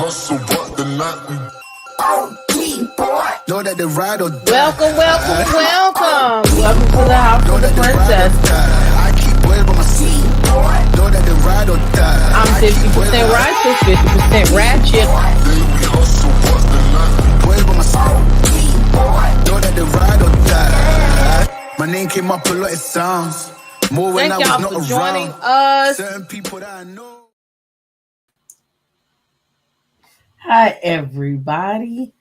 hustle, but the night know that the ride or die. Welcome to the House of the Princess. I keep waiting on my seat. Know that the ride or die. I'm 50% righteous, 50% ratchet. We hustle, but the night waiting on my seat. Know that the ride or die. My name came up a lot of sounds. More when Thank I y'all was not for joining around. us. Certain people that I know. Hi, everybody.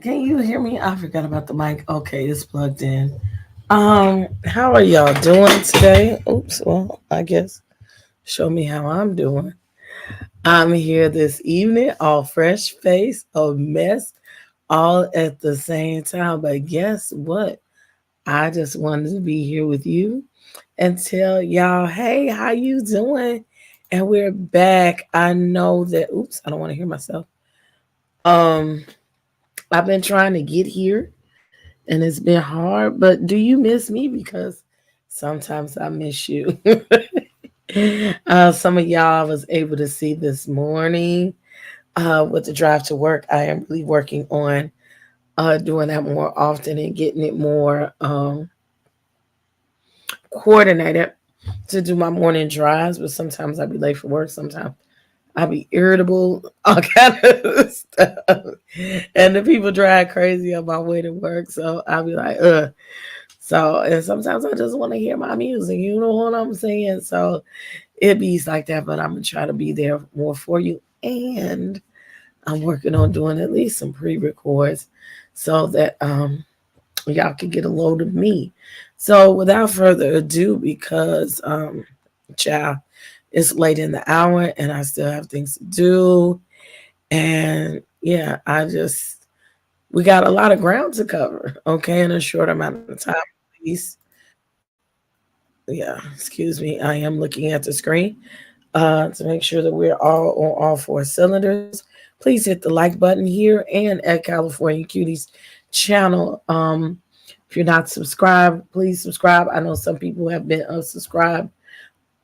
Can you hear me? I forgot about the mic. Okay, it's plugged in. How are y'all doing today? Oops, well, I guess show me how I'm doing. I'm here this evening, all fresh face, a mess, all at the same time. But guess what? I just wanted to be here with you and tell y'all, hey, how you doing? And we're back. I know that, oops, I don't want to hear myself. I've been trying to get here and it's been hard, but do you miss me? Because sometimes I miss you. Some of y'all I was able to see this morning with the drive to work. I am really working on doing that more often and getting it more coordinated to do my morning drives, but sometimes I'll be late for work. Sometimes I'll be irritable, all kind of stuff. And the people drive crazy on my way to work. So I'll be like, ugh. So, and sometimes I just want to hear my music. You know what I'm saying? So it be like that, but I'm going to try to be there more for you. And I'm working on doing at least some pre-records so that y'all can get a load of me. So without further ado, because child, it's late in the hour and I still have things to do. And yeah, we got a lot of ground to cover, okay, in a short amount of time, please. Yeah, excuse me. I am looking at the screen to make sure that we're all on all four cylinders. Please hit the like button here and at California Cuties channel. If you're not subscribed, please subscribe. I know some people have been unsubscribed.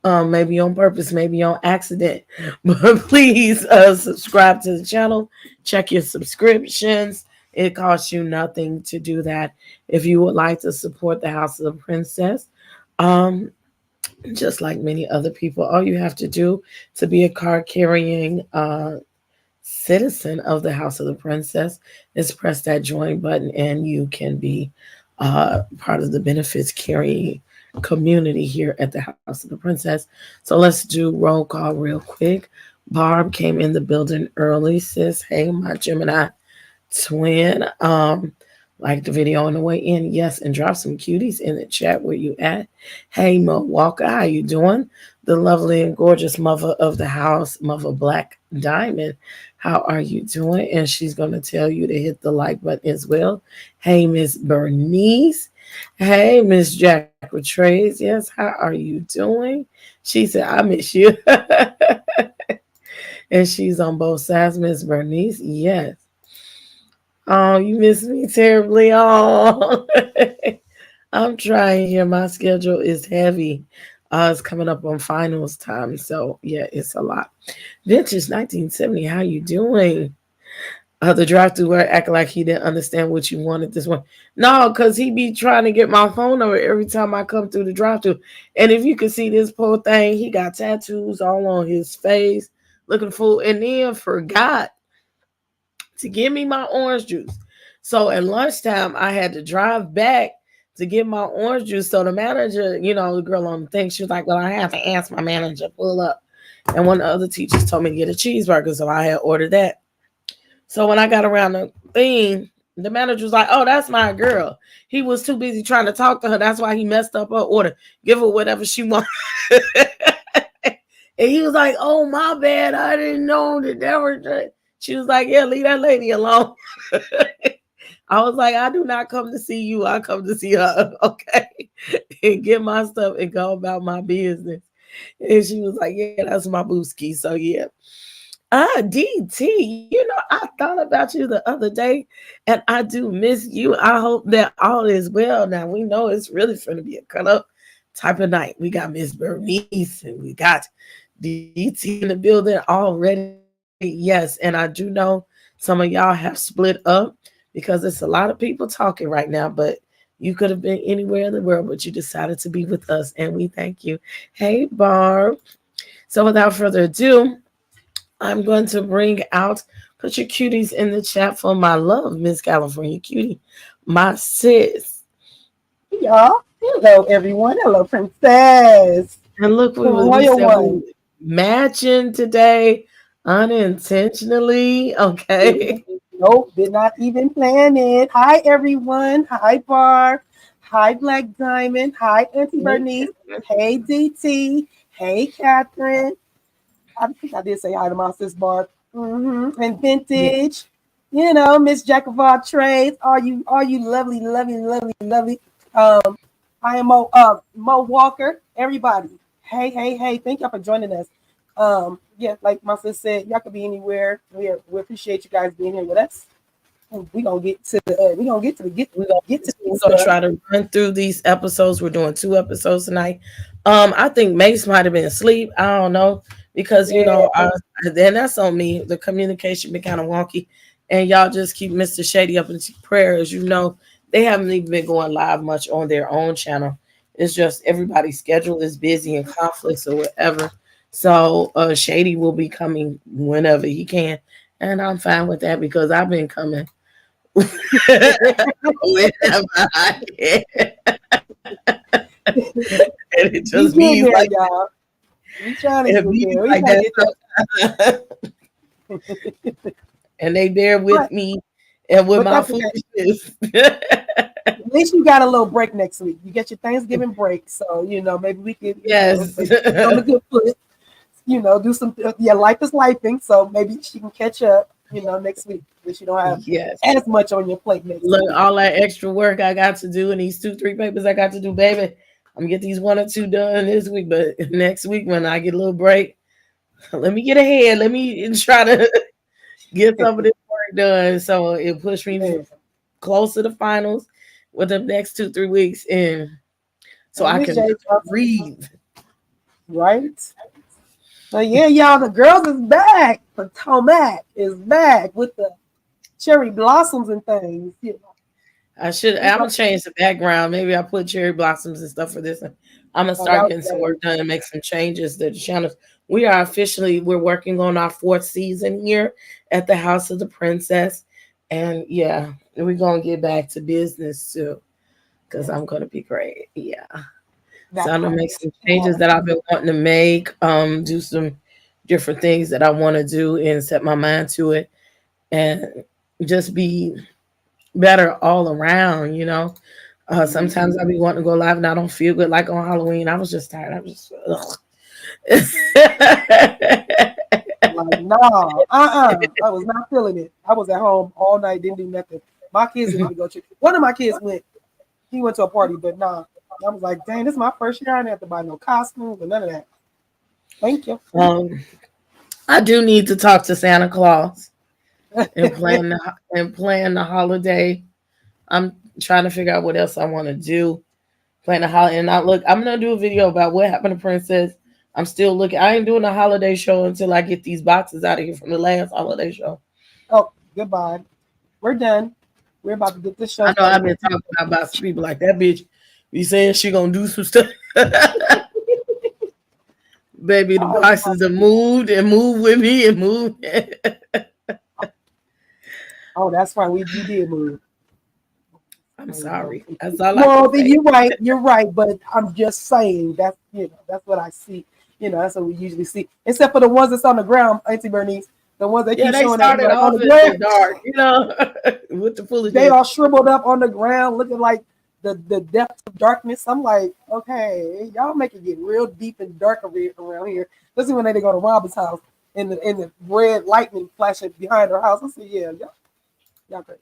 Maybe on purpose, maybe on accident, but please subscribe to the channel. Check your subscriptions. It costs you nothing to do that. If you would like to support the House of the Princess, just like many other people, all you have to do to be a card carrying citizen of the House of the Princess is press that join button, and you can be part of the benefits carrying community here at the House of the Princess. So let's do roll call real quick. Barb came in the building early, sis. Hey, my Gemini twin. Like the video on the way in, yes, and drop some cuties in the chat where you at. Hey, Mo Walker, how you doing? The lovely and gorgeous mother of the house, Mother Black Diamond. How are you doing? And she's going to tell you to hit the like button as well. Hey, Miss Bernice. Hey, Miss Jack Trace. Yes, how are you doing? She said, I miss you. And she's on both sides, Miss Bernice. Yes. Oh, you miss me terribly. Oh, I'm trying here. My schedule is heavy. It's coming up on finals time. So, yeah, it's a lot. Vintage 1970, how you doing? The drive-thru where acting like he didn't understand what you wanted this one. No, because he be trying to get my phone number every time I come through the drive-thru. And if you can see this poor thing, he got tattoos all on his face, looking full, and then forgot to give me my orange juice. So at lunchtime, I had to drive back to get my orange juice. So the manager, the girl on the thing, she was like, well, I have to ask my manager, pull up. And one of the other teachers told me to get a cheeseburger, so I had ordered that. So when I got around the thing, the manager was like, oh, that's my girl. He was too busy trying to talk to her. That's why he messed up her order. Give her whatever she wants. And he was like, oh, my bad. I didn't know that they were. She was like, yeah, leave that lady alone. I was like, I do not come to see you. I come to see her. Okay. And get my stuff and go about my business. And she was like, yeah, that's my booski. So, yeah. DT, I thought about you the other day and I do miss you. I hope that all is well. Now, we know it's really going to be a cut up type of night. We got Miss Bernice and we got DT in the building already. Yes, and I do know some of y'all have split up because it's a lot of people talking right now, but you could have been anywhere in the world, but you decided to be with us, and we thank you. Hey, Barb. So without further ado, I'm going to bring out, put your cuties in the chat for my love, Miss California Cutie, my sis. Y'all. Hello, everyone. Hello, princess. And look, The we royal said one. we matching today unintentionally. Okay. Nope, did not even plan it. Hi, everyone. Hi, Bar. Hi, Black Diamond. Hi, Auntie Bernice. Hey, DT. Hey, Catherine. I think I did say hi to my sis Bar. And Yeah. Vintage. You know, Miss Jack of all trades. Are you lovely, lovely, lovely, lovely? I am Mo Walker. Everybody. Hey, hey, hey. Thank y'all for joining us. Yeah, like my sister said, y'all could be anywhere. We appreciate you guys being here with us. And we gonna get to the get to the We're gonna stuff. try to run through these episodes. We're doing 2 episodes tonight. I think Mace might have been asleep. I don't know because Yeah. then that's on me. The communication been kind of wonky, and y'all just keep Mr. Shady up in prayer. As you know, they haven't even been going live much on their own channel. It's just everybody's schedule is busy and conflicts or whatever. So Shady will be coming whenever he can, and I'm fine with that because I've been coming whenever I can. And it We just getting means there, like y'all. We trying to it get means there. We like trying to that. get And they bear there. with me and with But my that's okay. foolishness. At least you got a little break next week. You get your Thanksgiving break, so maybe we could Yes. maybe get on the good foot. Do some life is lifing, so maybe she can catch up. Next week, but you don't have Yes. as much on your plate next Look, week. all that extra work I got to do and these 2, 3 papers I got to do, baby. I'm gonna get these 1 or 2 done this week, but next week when I get a little break, let me get ahead. Let me try to get some of this work done so it push me Man. close to the finals with the next 2, 3 weeks in, so And I Miss can J, breathe. right? But yeah, y'all, the girls is back. Potomac is back with the cherry blossoms and things. I'm gonna change the background. Maybe I put cherry blossoms and stuff for this. I'm gonna start getting some work done and make some changes to the channels. We're working on our 4th season here at the House of the Princess. And yeah, we're gonna get back to business too. Because I'm gonna be great. Yeah. So I'm gonna make some changes that I've been wanting to make, do some different things that I want to do and set my mind to it and just be better all around, sometimes I be wanting to go live and I don't feel good. Like on Halloween, I was just tired. I was just Like, nah, I was not feeling it. I was at home all night, didn't do nothing. My kids didn't even go to. One of my kids went. He went to a party, but nah. I was like, dang, this is my first year. I didn't have to buy no costumes or none of that. Thank you. I do need to talk to Santa Claus and plan the holiday. I'm trying to figure out what else I want to do. Plan the holiday, and I'm gonna do a video about what happened to Princess. I'm still looking. I ain't doing a holiday show until I get these boxes out of here from the last holiday show. Oh, goodbye. We're done. We're about to get this show. I know I've been talking about some people like that bitch be saying she gonna do some stuff. Baby, the boxes have moved and moved with me and moved. Oh, that's right. You did move. I'm sorry. That's all I Well, can say. you're right. You're right. But I'm just saying that's that's what I see. That's what we usually see. Except for the ones that's on the ground, Auntie Bernice. The ones that keep They showing up started like, on off the in ground. the dark, with the foolishness. They all shriveled up on the ground, looking like the depths of darkness. I'm like, okay, y'all make it get real deep and dark around here. Especially when they go to Robyn's house and the red lightning flashing behind her house. I said, yeah, y'all crazy.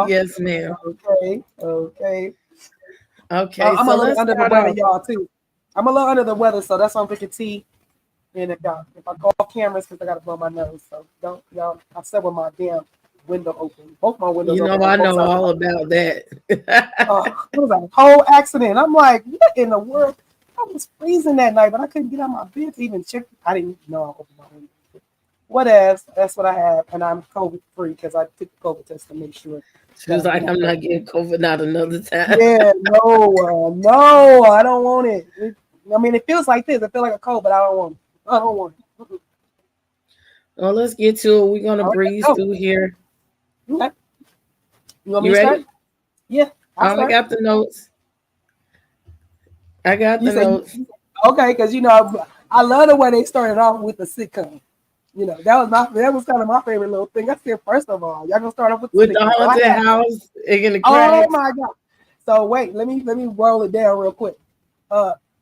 Yes, ma'am. Okay. So I'm a little let's under the start weather, off. y'all, too. I'm a little under the weather, so that's why I'm drinking tea. And if I go off cameras, because I got to blow my nose. So don't, y'all, I said with my damn window open. Both my windows open. I know all about that. It was a whole accident. I'm like, what in the world? I I was freezing that night, but I couldn't get out of my bed to even check. I didn't know I opened my window. Whatever. That's what I have, and I'm COVID free because I took the COVID test to make sure. She was like, I'm not getting COVID not another time. Yeah, no, I don't want it. I mean, it feels like this. It feels like a cold, but I don't want it. I don't want it. Well, let's get to it. We're gonna breeze through here. Okay. You want me to ready? start? Yeah. I got the notes. I got the notes. Okay, because I love the way they started off with the sitcom. That was kind of my favorite little thing. I said, first of all, y'all gonna start off with the haunted house in the cracks. Oh my god! So wait, let me roll it down real quick.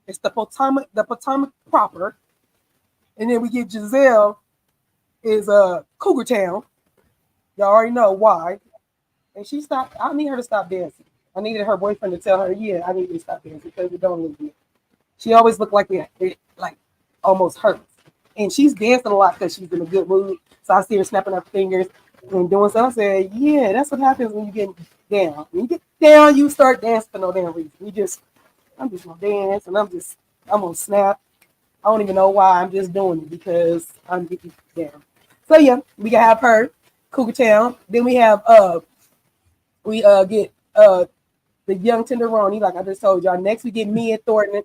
It's the Potomac proper, and then we get Gizelle is Cougar Town. Y'all already know why. And she stopped. I need her to stop dancing. I needed her boyfriend to tell her, yeah, I need you to stop dancing because it don't look good. She always looked like it like almost hurts. And she's dancing a lot because she's in a good mood. So I see her snapping her fingers and doing something. I said, yeah, that's what happens when you get down. When you get down, you start dancing for no damn reason. I'm just gonna dance and I'm gonna snap. I don't even know why. I'm just doing it because I'm getting down. So yeah, we can have her, Cougar Town. Then we have get the young tenderoni, like I just told y'all. Next we get Mia Thornton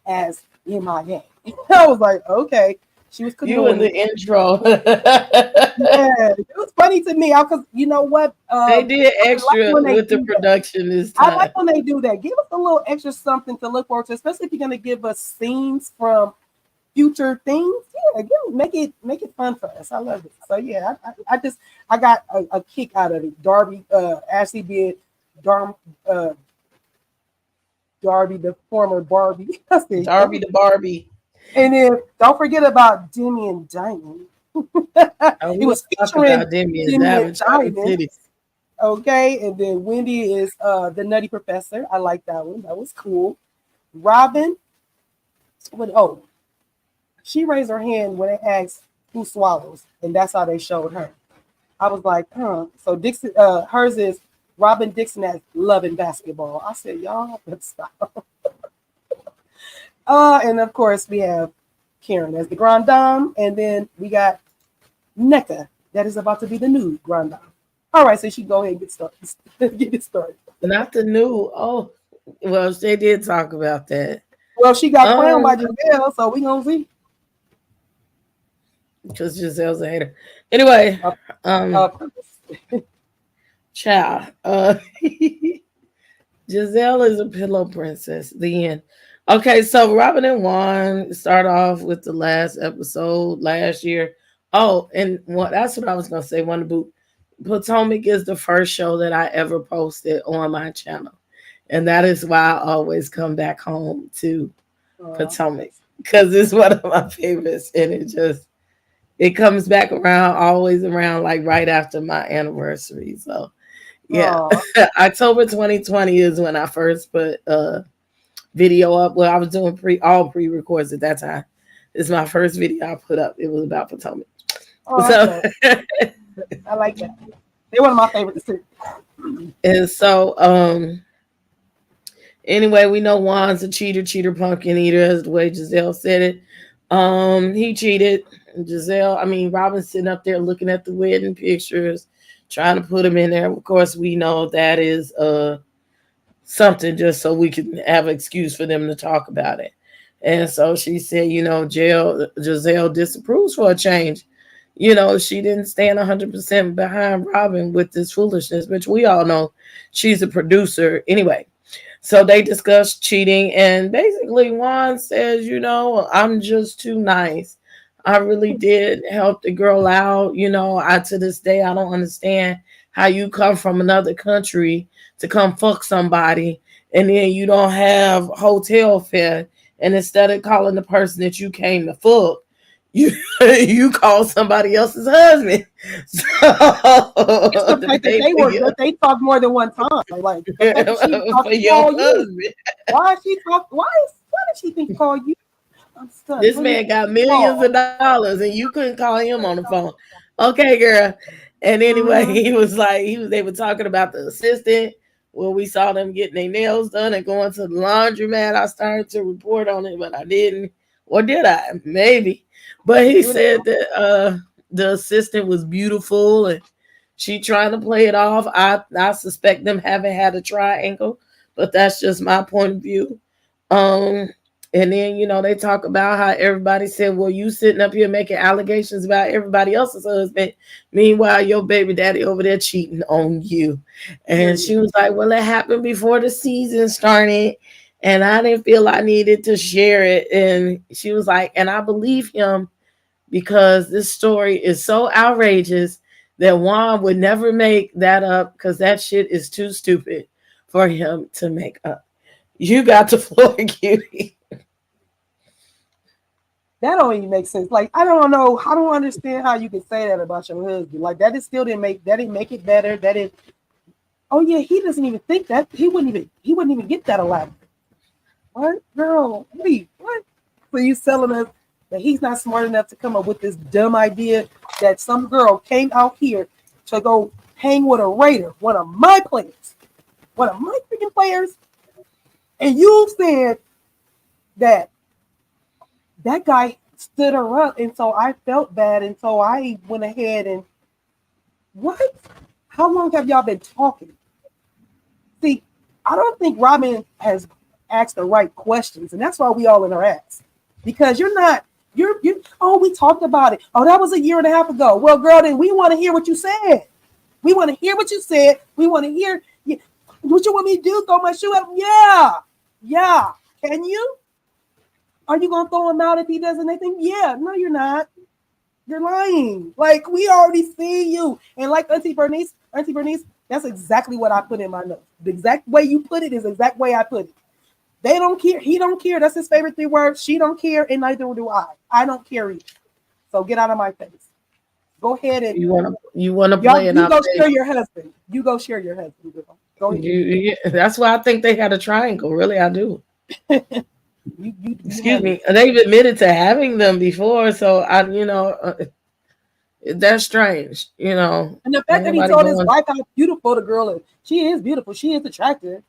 as MIA. I was like, okay. She was you in the intro. Yeah, it was funny to me because you know what? They did extra with the production this time. I like when they do that. Give us a little extra something to look forward to, especially if you're gonna give us scenes from future things. Yeah, make it fun for us. I love it. So yeah, I got a kick out of it. Darby, Ashley did Darby, the former Barbie. Darby the Barbie. And then don't forget about Demi and Diamond. It was featuring Demi and Diamond. Okay, and then Wendy is the Nutty Professor. I like that one. That was cool. Robyn, she raised her hand when they asked who swallows, and that's how they showed her. I was like, huh. So Dixon, hers is Robyn Dixon as loving basketball. I said, y'all, let's stop. And of course we have Karen as the Grand Dame, and then we got Nneka that is about to be the new Grand Dame. All right, so she go ahead and get started. Get it started. Not the new. Oh, well, they did talk about that. Well, she got crowned by Gizelle, so we gonna see. Because Giselle's a hater. Anyway, child. Gisele is a pillow princess. The end. Okay, so Robyn and Juan start off with the last episode last year. Oh, and that's what I was gonna say. Potomac is the first show that I ever posted on my channel, and that is why I always come back home to Potomac because it's one of my favorites, and it comes back around, always around like right after my anniversary. So yeah, October 2020 is when I first put video up. Well, I was doing pre-records at that time. It's my first video I put up. It was about Potomac. I like that. They're one of my favorites too. And so anyway, we know Juan's a cheater, pumpkin eater, as the way Gizelle said it. He cheated. Robyn's sitting up there looking at the wedding pictures, trying to put them in there. Of course, we know that is something just so we can have an excuse for them to talk about it. And so she said, Giselle disapproves for a change. She didn't stand 100% behind Robyn with this foolishness, which we all know she's a producer anyway. So they discussed cheating, and basically Juan says, I'm just too nice. I really did help the girl out. To this day, I don't understand how you come from another country to come fuck somebody, and then you don't have hotel fare, and instead of calling the person that you came to fuck, you call somebody else's husband. So it's the fact that they talk more than one time. Like for your husband. Why did she think call you? This man got millions of dollars and you couldn't call him on the phone. Okay, girl. And anyway, he was like, they were talking about the assistant Well, we saw them getting their nails done and going to the laundromat. I started to report on it, but I didn't. Or did I? Maybe. But he said that the assistant was beautiful and she trying to play it off. I suspect them having had a triangle, but that's just my point of view. Um, and then they talk about how everybody said, "Well, you sitting up here making allegations about everybody else's husband. Meanwhile, your baby daddy over there cheating on you." And she was like, "Well, it happened before the season started, and I didn't feel I needed to share it." And she was like, "And I believe him because this story is so outrageous that Juan would never make that up because that shit is too stupid for him to make up." You got the floor, Cutie. That don't even make sense. Like, I don't know. I don't understand how you can say that about your husband. Like, that is still didn't make it better. That is, oh yeah, he doesn't even think that. He wouldn't even get that elaborate. What, girl? Wait, what? So you telling us that he's not smart enough to come up with this dumb idea that some girl came out here to go hang with a Raider, one of my players, one of my freaking players, and you said that guy stood her up, and so I felt bad, and so I went ahead and what? How long have y'all been talking? See, I don't think Robyn has asked the right questions, and that's why we all in her ass. Because you're oh, we talked about it. Oh, that was a year and a half ago. Well, girl, then we want to hear what you said. We want to hear what you said. We want to hear what you want me to do. Throw my shoe at him? Yeah. Can you? Are you gonna throw him out if he does anything? Yeah. No, you're not. You're lying. Like, we already see you. And like Auntie Bernice, that's exactly what I put in my notes. The exact way you put it is the exact way I put it. They don't care. He don't care. That's his favorite 3 words. She don't care, and neither do I. I don't care either. So get out of my face. Go ahead and you wanna play it. You go share your husband. You go share your husband, girl. Go ahead. That's why I think they had a triangle. Really, I do. Excuse me. They've admitted to having them before, so that's strange. And the fact that he told his wife how beautiful the girl is. She is beautiful. She is attractive.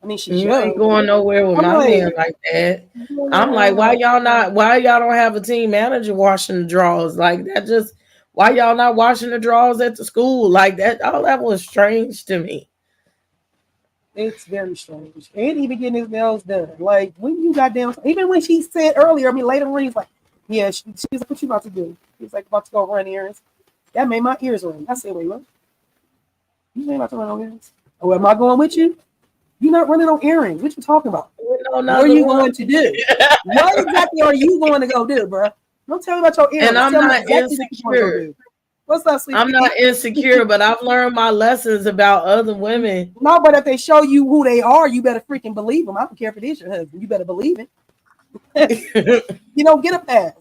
I mean, she's young. Ain't going nowhere with my man like that. I'm like, why y'all don't have a team manager washing the drawers like that? Just why y'all not washing the drawers at the school like that? All that was strange to me. It's very strange. And even getting his nails done. Like, when you got down, even when she said earlier, later on, he's like, yeah, she's like, what you about to do? He's like, about to go run errands. That made my ears ring. I said, wait, what? You ain't about to run on errands? Oh, am I going with you? You're not running on errands. What you talking about? What are you going to do? What exactly are you going to go do, bro? Don't tell me about your errands. And I'm not insecure. What's up, sweetie? I'm not insecure, but I've learned my lessons about other women. No, but if they show you who they are, you better freaking believe them. I don't care if it is your husband. You better believe it. You don't get a pass.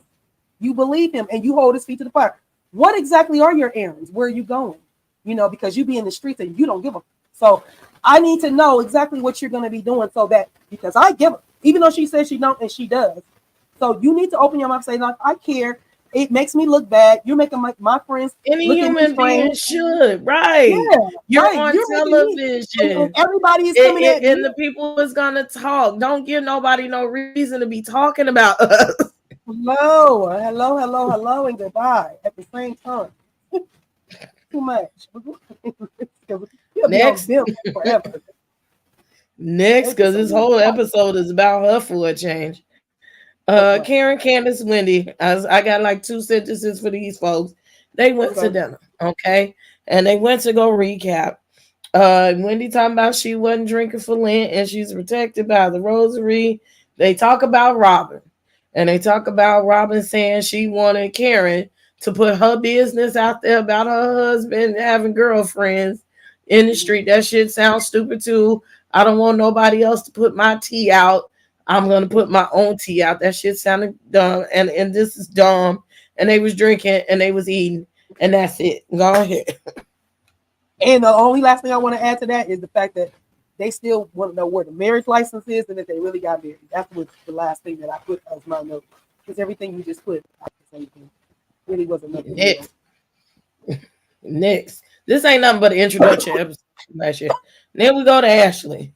You believe him and you hold his feet to the fire. What exactly are your errands? Where are you going? Because you be in the streets and you don't give a. So I need to know exactly what you're going to be doing so that, because I give her, even though she says she don't and she does. So you need to open your mouth and say, no, I care. It makes me look bad. You're making my friends. Any human being should, right? Yeah, you're on television. And everybody is coming at and the people is gonna talk. Don't give nobody no reason to be talking about us. Hello, and goodbye at the same time. Too much. Next, because this whole episode is about her for a change. Karen, Candace, Wendy. I got like 2 sentences for these folks. They went to dinner, okay, and they went to go recap. Wendy talking about she wasn't drinking for Lent and she's protected by the rosary. They talk about Robyn, and they talk about Robyn saying she wanted Karen to put her business out there about her husband having girlfriends in the street. That shit sounds stupid too. I don't want nobody else to put my tea out. I'm going to put my own tea out. That shit sounded dumb. And this is dumb. And they was drinking and they was eating. And that's it. Go ahead. And the only last thing I want to add to that is the fact that they still want to know where the marriage license is and that they really got married. That was the last thing that I put as my note. Because everything you just put, I the same thing. Really wasn't nothing. Next. This ain't nothing but an introduction episode. last year. Then we go to Ashley.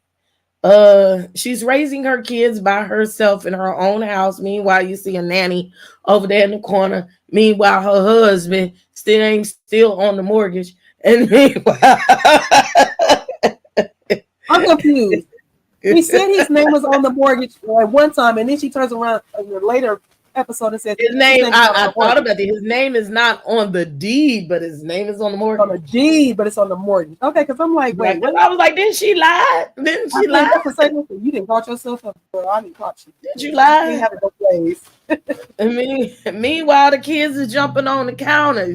She's raising her kids by herself in her own house. Meanwhile, you see a nanny over there in the corner. Meanwhile, her husband still on the mortgage. And meanwhile, I'm confused. He said his name was on the mortgage at one time, and then she turns around in a later episode and says his name. I thought about it. His name is not on the deed, but his name is on the mortgage. On the deed, but it's on the mortgage. Okay, because I'm like, wait. I was like, didn't she lie? Didn't she lie? That's the same thing. You didn't caught yourself up, bro. I didn't caught you. Did you lie? You have it both ways. Meanwhile, the kids are jumping on the counter.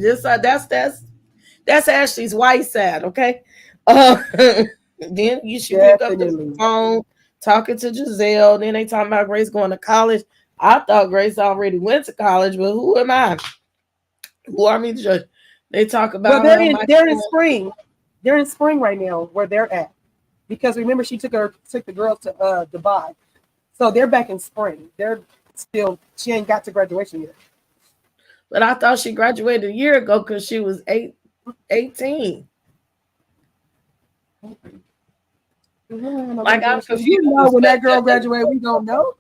That's Ashley's white side, okay? Then you should pick up the phone, talking to Giselle. Then they talking about Grace going to college. I thought Grace already went to college, but who am I? Who are me to judge? They talk about. Well, they're in spring. They're in spring right now where they're at, because remember she took the girls to Dubai, so they're back in spring. They're still. She ain't got to graduation yet. But I thought she graduated a year ago because she was 18. Like I'm confused. You know, when that girl graduated, we don't know.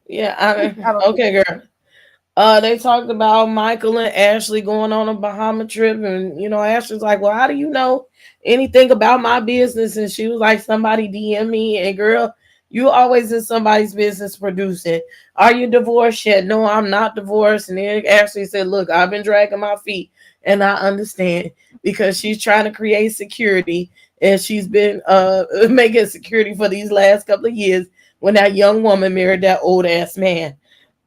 Yeah, okay, girl. They talked about Michael and Ashley going on a Bahama trip, and Ashley's like, "Well, how do you know anything about my business?" And she was like, "Somebody DM me." And girl, you always in somebody's business producing. Are you divorced yet? No, I'm not divorced. And then Ashley said, "Look, I've been dragging my feet, and I understand because she's trying to create security, and she's been making security for these last couple of years when that young woman married that old ass man."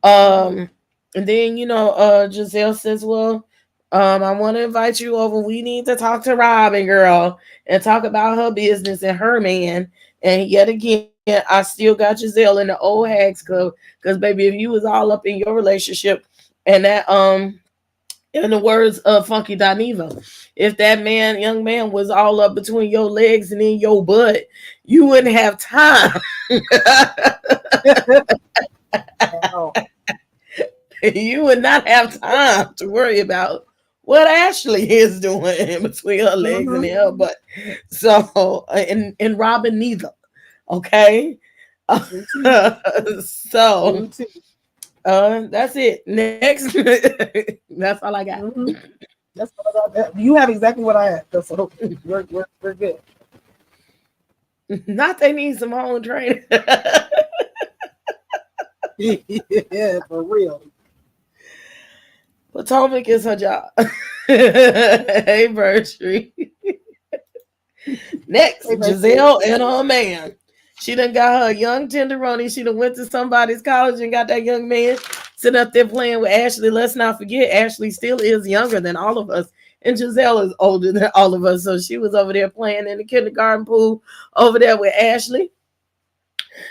And then Gizelle says, "Well, I want to invite you over. We need to talk to Robyn, girl, and talk about her business and her man." And yet again, I still got Giselle in the old hags club because, baby, if you was all up in your relationship and that in the words of Funky Dineva, if that young man was all up between your legs and in your butt, you wouldn't have time. You would not have time to worry about what Ashley is doing in between her legs and her butt. So, and Robyn neither. Okay. So, that's it. Next, that's all I got. That's all I got. You have exactly what I had. So we're good. Not they need some home training. Yeah, for real. Potomac is her job. Hey, Bertree. Next, Giselle and her man. She done got her young tenderoni. She done went to somebody's college and got that young man sitting up there playing with Ashley. Let's not forget, Ashley still is younger than all of us. And Giselle is older than all of us. So she was over there playing in the kindergarten pool over there with Ashley.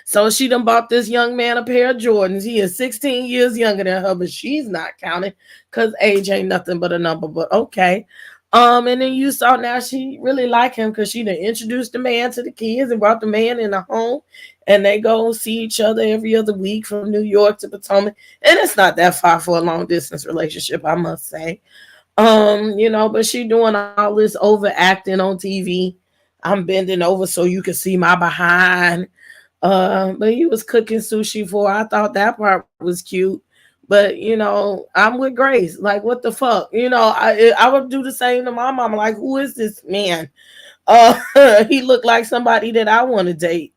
So she done bought this young man a pair of Jordans. He is 16 years younger than her, but she's not counting because age ain't nothing but a number. But okay. And then you saw now she really like him because she done introduced the man to the kids and brought the man in the home. And they go see each other every other week from New York to Potomac. And it's not that far for a long distance relationship, I must say. But she doing all this overacting on TV. I'm bending over so you can see my behind. But he was cooking sushi for her. I thought that part was cute. But I'm with Grace. Like, what the fuck? I would do the same to my mama. Like, who is this man? He looked like somebody that I want to date.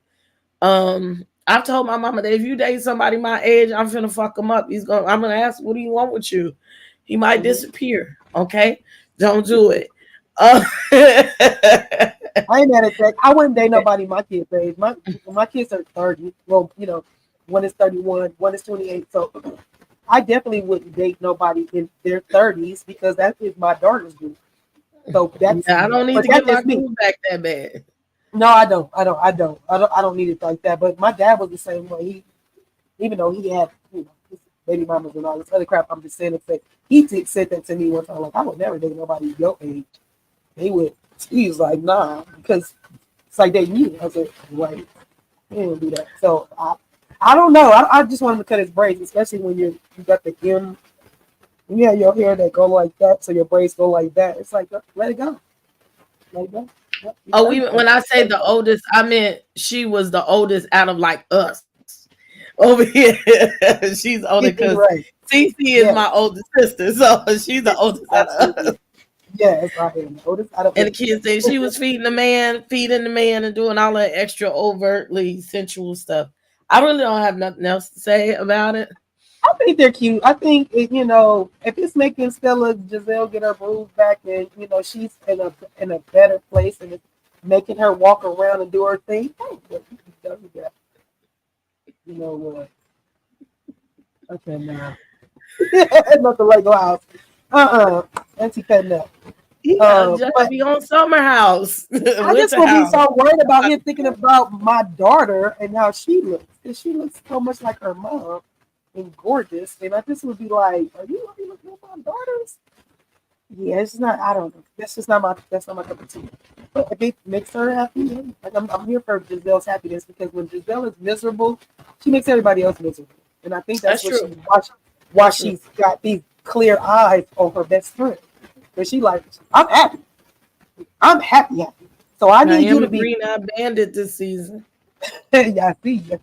I've told my mama that if you date somebody my age, I'm finna fuck him up. I'm gonna ask, what do you want with you? He might disappear. Okay, don't do it. I ain't mad at that. I wouldn't date nobody my kids' age. My kids are 30. Well, one is 31, one is 28. So I definitely wouldn't date nobody in their 30s because that is my daughter's group. So that's I don't need to get my groove back that bad. No, I don't need it like that. But my dad was the same way. Even though he had his baby mamas and all this other crap, I'm just saying it. He said that to me one time. Like, I would never date nobody your age. He was like, nah, because it's like dating you. I was like, wait, he didn't do that. So I don't know. I just want him to cut his braids, especially when you got the M. When you have your hair that go like that, so your braids go like that. It's like, let it go. Let it go. Oh, when I say the oldest, I meant she was the oldest out of like us over here. She's older because right. Cece is Yes, my oldest sister, so she's the yes, oldest out of us. absolutely. Yes, I am the oldest out of And the us. kids say she was feeding the man, and doing all that extra overtly sensual stuff. I really don't have nothing else to say about it. I think they're cute. I think if it's making Stella Giselle get her groove back, and she's in a better place, and it's making her walk around and do her thing. Hey, look, you can tell me that. You know what? Okay, now not the Lego house. Auntie cutting up. He got just But be on Summer House, I just Winter will be House. so worried about him thinking about my daughter and how she looks. And she looks so much like her mom and gorgeous. And I just would be like, are you really looking at my daughters? Yeah, it's not. I don't know. That's not my cup of tea. But if it makes her happy, then, like I'm here for Giselle's happiness, because when Giselle is miserable, she makes everybody else miserable. And I think that's what true. why she's got these clear eyes on her best friend. Because she like, I'm happy. I'm happy. So I need you to be Green-eyed bandit this season. yeah, I see you.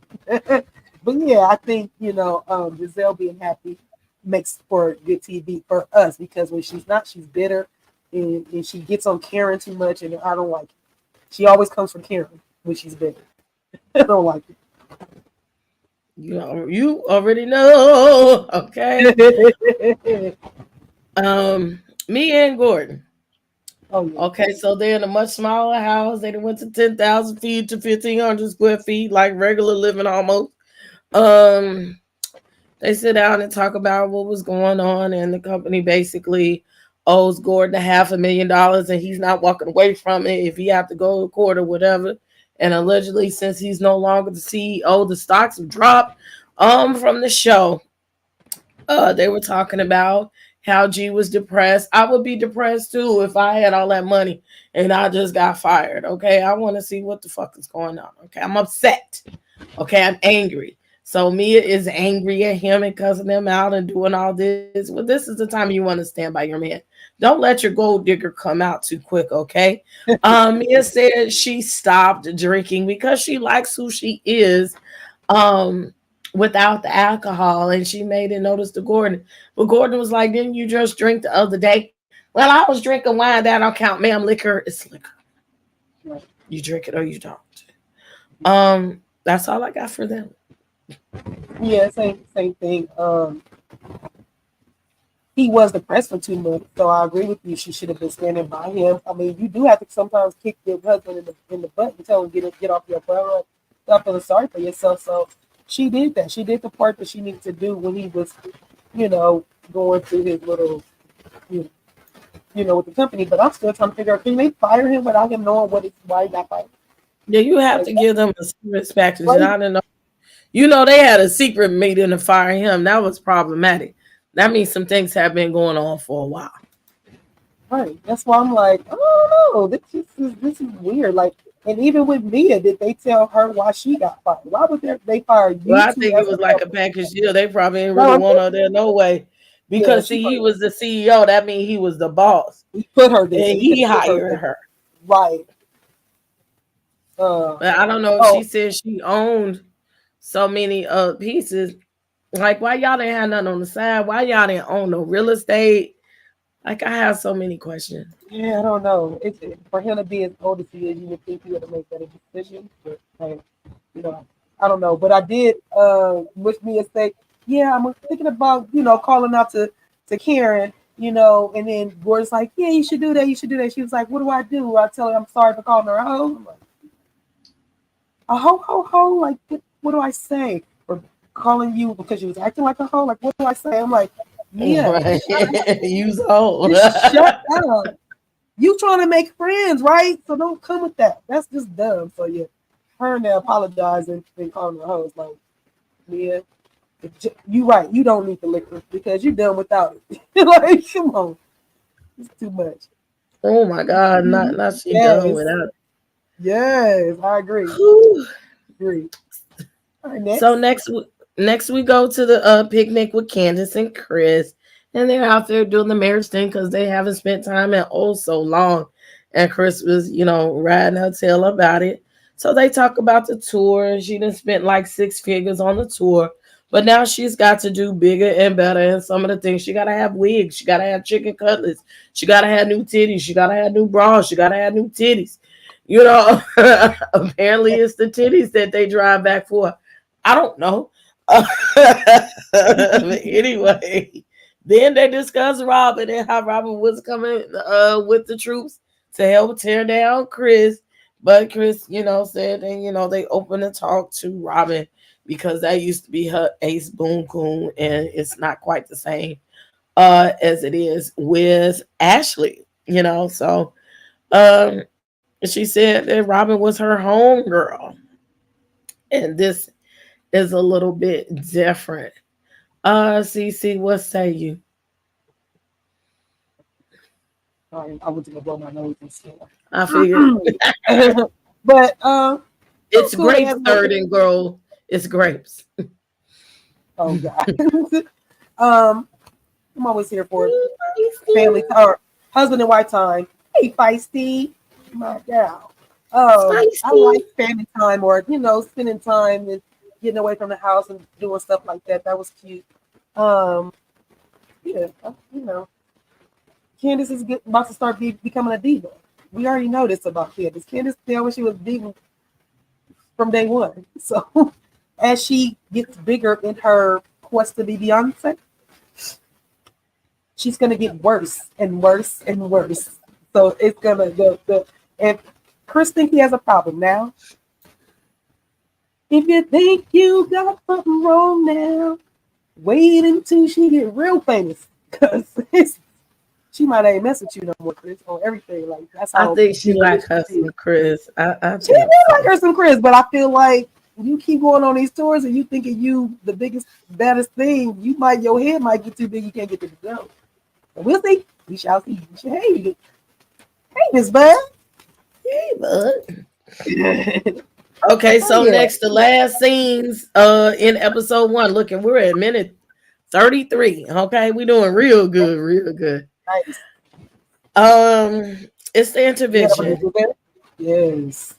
But yeah, I think Giselle being happy makes for good TV for us, because when she's not, she's bitter, and she gets on Karen too much, and I don't like it. She always comes from Karen when she's bitter. I don't like it. You already know, okay? Me and Gordon. Oh, yeah. Okay, so they're in a much smaller house. They went to 10,000 feet to 1,500 square feet, like regular living almost. They sit down and talk about what was going on, and the company basically owes Gordon $500,000, and he's not walking away from it if he have to go to court or whatever. And allegedly, since he's no longer the CEO, the stocks have dropped from the show. They were talking about how G was depressed. I would be depressed too if I had all that money and I just got fired. Okay, I want to see what the fuck is going on. Okay, I'm upset. Okay, I'm angry. So Mia is angry at him and cussing him out and doing all this. Well, this is the time you want to stand by your man. Don't let your gold digger come out too quick, okay? Mia said she stopped drinking because she likes who she is. Without the alcohol, and she made it notice to Gordon. But Gordon was like, didn't you just drink the other day? Well, I was drinking wine. That don't count, ma'am. Liquor is liquor. You drink it or you don't. That's all I got for them. Yeah, same thing. He was depressed for 2 months, so I agree with you. She should have been standing by him. I mean, you do have to sometimes kick your husband in the butt and tell him get off your butt. Stop feeling sorry for yourself. So she did that. She did the part that she needed to do when he was, going through his little, with the company. But I'm still trying to figure out, can they fire him without him knowing why he got fired? Yeah, you have to give them a respect. They had a secret meeting to fire him. That was problematic. That means some things have been going on for a while. Right. That's why I'm like, oh no, this is weird. Like, and even with Mia, did they tell her why she got fired? Why would they fire you? Well, I think it was like a package deal. They probably didn't really want her there no way. Because he was the CEO. That means he was the boss. He put her there. And he hired her. Right. But I don't know if she said she owned so many pieces. Like, why y'all didn't have nothing on the side? Why y'all didn't own no real estate? Like, I have so many questions. Yeah, I don't know. For him to be as old as he is, you would think he would have made better decisions. But I don't know. But I did wish me and say, yeah, I'm thinking about, calling out to Karen, and then Gordon's like, yeah, you should do that. You should do that. She was like, what do? I tell her I'm sorry for calling her a hoe. I'm like, a hoe? Like, what do I say? Or calling you because you was acting like a hoe? Like, what do I say? I'm like, yeah. Right. Use hoe. Shut up. You trying to make friends, right? So don't come with that. That's just dumb. So yeah, her and they apologize and calling her hoes. Like, yeah, you right. You don't need the liquor because you're done without it. Like, come on, it's too much. Oh my God, not she done without it. Yes, I agree. Agree. All right, next. So next we go to the picnic with Candace and Chris. And they're out there doing the marriage thing because they haven't spent time in oh so long. And Chris was, riding her tail about it. So they talk about the tour. She done spent like 6 figures on the tour. But now she's got to do bigger and better. And some of the things, she got to have wigs. She got to have chicken cutlets. She got to have new titties. She got to have new bras. She got to have new titties. Apparently it's the titties that they drive back for. I don't know. But anyway, then they discussed Robyn and how Robyn was coming with the troops to help tear down Chris. But Chris, said, and they opened the talk to Robyn because that used to be her ace boom coon, and it's not quite the same as it is with Ashley. So she said that Robyn was her home girl, and this is a little bit different. CC, what say you? I was gonna blow my nose and stuff. I figured. But It's grapes, third and girl. It's grapes. Oh God. I'm always here for family or husband and wife time. Hey, feisty, my gal. I like family time, or spending time and getting away from the house and doing stuff like that. That was cute. Yeah, Candace is about to start becoming a diva. We already know this about Candace. Candace, when she was diva from day one. So as she gets bigger in her quest to be Beyonce, she's gonna get worse and worse and worse. So it's gonna go. And Chris thinks he has a problem now. If you think you got something wrong now, wait until she get real famous, because she might ain't mess with you no more, Chris, on everything. Like that's how I think she like her some Chris. She did like her some Chris, but I feel like you keep going on these tours and you thinking you the biggest, baddest thing, your head might get too big, you can't get to the show. But we'll see. We shall see. Hey, Miss Bud. Hey, Bud. Okay, so next, the last scenes in episode 1. Looking, we're at minute 33. Okay, we're doing real good, real good. Nice. It's the intervention. Yes.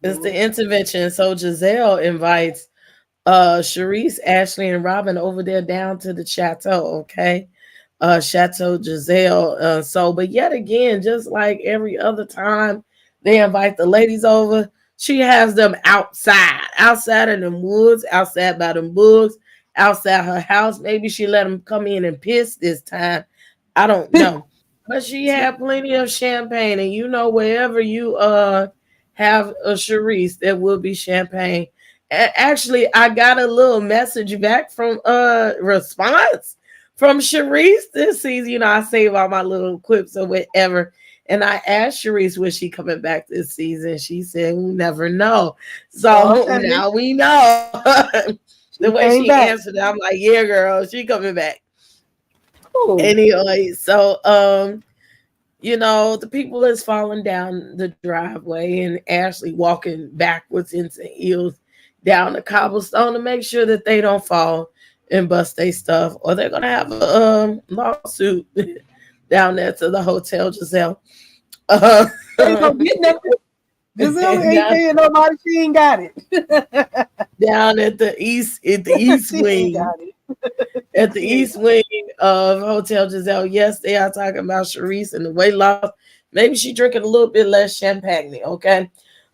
It's the intervention. So Giselle invites Sharice, Ashley, and Robyn over there down to the chateau. Okay, Chateau Giselle. But yet again, just like every other time they invite the ladies over, she has them outside in the woods, outside by them bugs, outside her house. Maybe she let them come in and piss this time. I don't know. But she had plenty of champagne, and wherever you have a Sharice, there will be champagne. Actually, I got a little message back from response from Sharice this season. I save all my little clips or whatever. And I asked Sharice, was she coming back this season? She said, we never know. So now we know. The way she answered it, I'm like, yeah, girl, she coming back. Ooh. Anyway, so the people is falling down the driveway, and Ashley walking backwards into heels down the cobblestone to make sure that they don't fall and bust their stuff, or they're gonna have a lawsuit down there to the Hotel Giselle. Giselle ain't paying nobody. She ain't got it. Down at the east wing. At the east wing of Hotel Giselle. Yes, they are talking about Sharice and the weight loss. Maybe she drinking a little bit less champagne. Okay.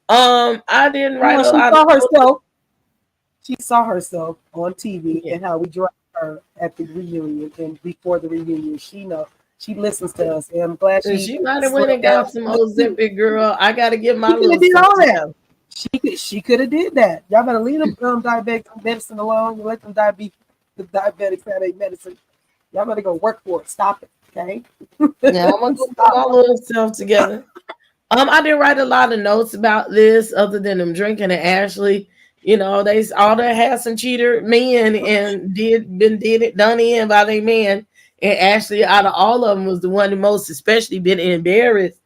I didn't write a lot. She saw herself on TV and how we dropped her at the reunion and before the reunion. She listens to us, and I'm glad she might have went and got some old zippy, girl. I got to get my little did all that. She could have did that. Y'all better leave them diabetic medicine alone. You let them the diabetics have a medicine. Y'all better go work for it. Stop it, okay? Yeah, I'm gonna go put my little self together. I didn't write a lot of notes about this other than them drinking and Ashley. They all that had some cheater men and done in by their man. And Ashley, out of all of them, was the one that most especially been embarrassed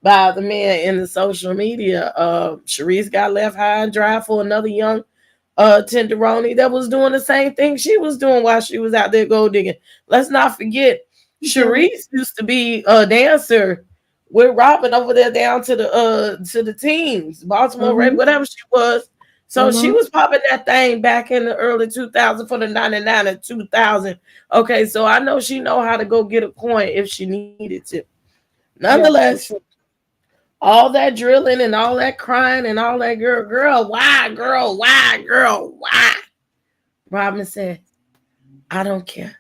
by the man in the social media. Sharice got left high and dry for another young tenderoni that was doing the same thing she was doing while she was out there gold digging. Let's not forget, Sharice used to be a dancer with Robyn over there down to the teams, Baltimore Ravens, whatever she was. So she was popping that thing back in the early 2000 for the 99 and 2000. Okay, so I know she know how to go get a coin if she needed to. Nonetheless, all that drilling and all that crying and all that girl, why, girl, why, girl, why? Robyn said, I don't care.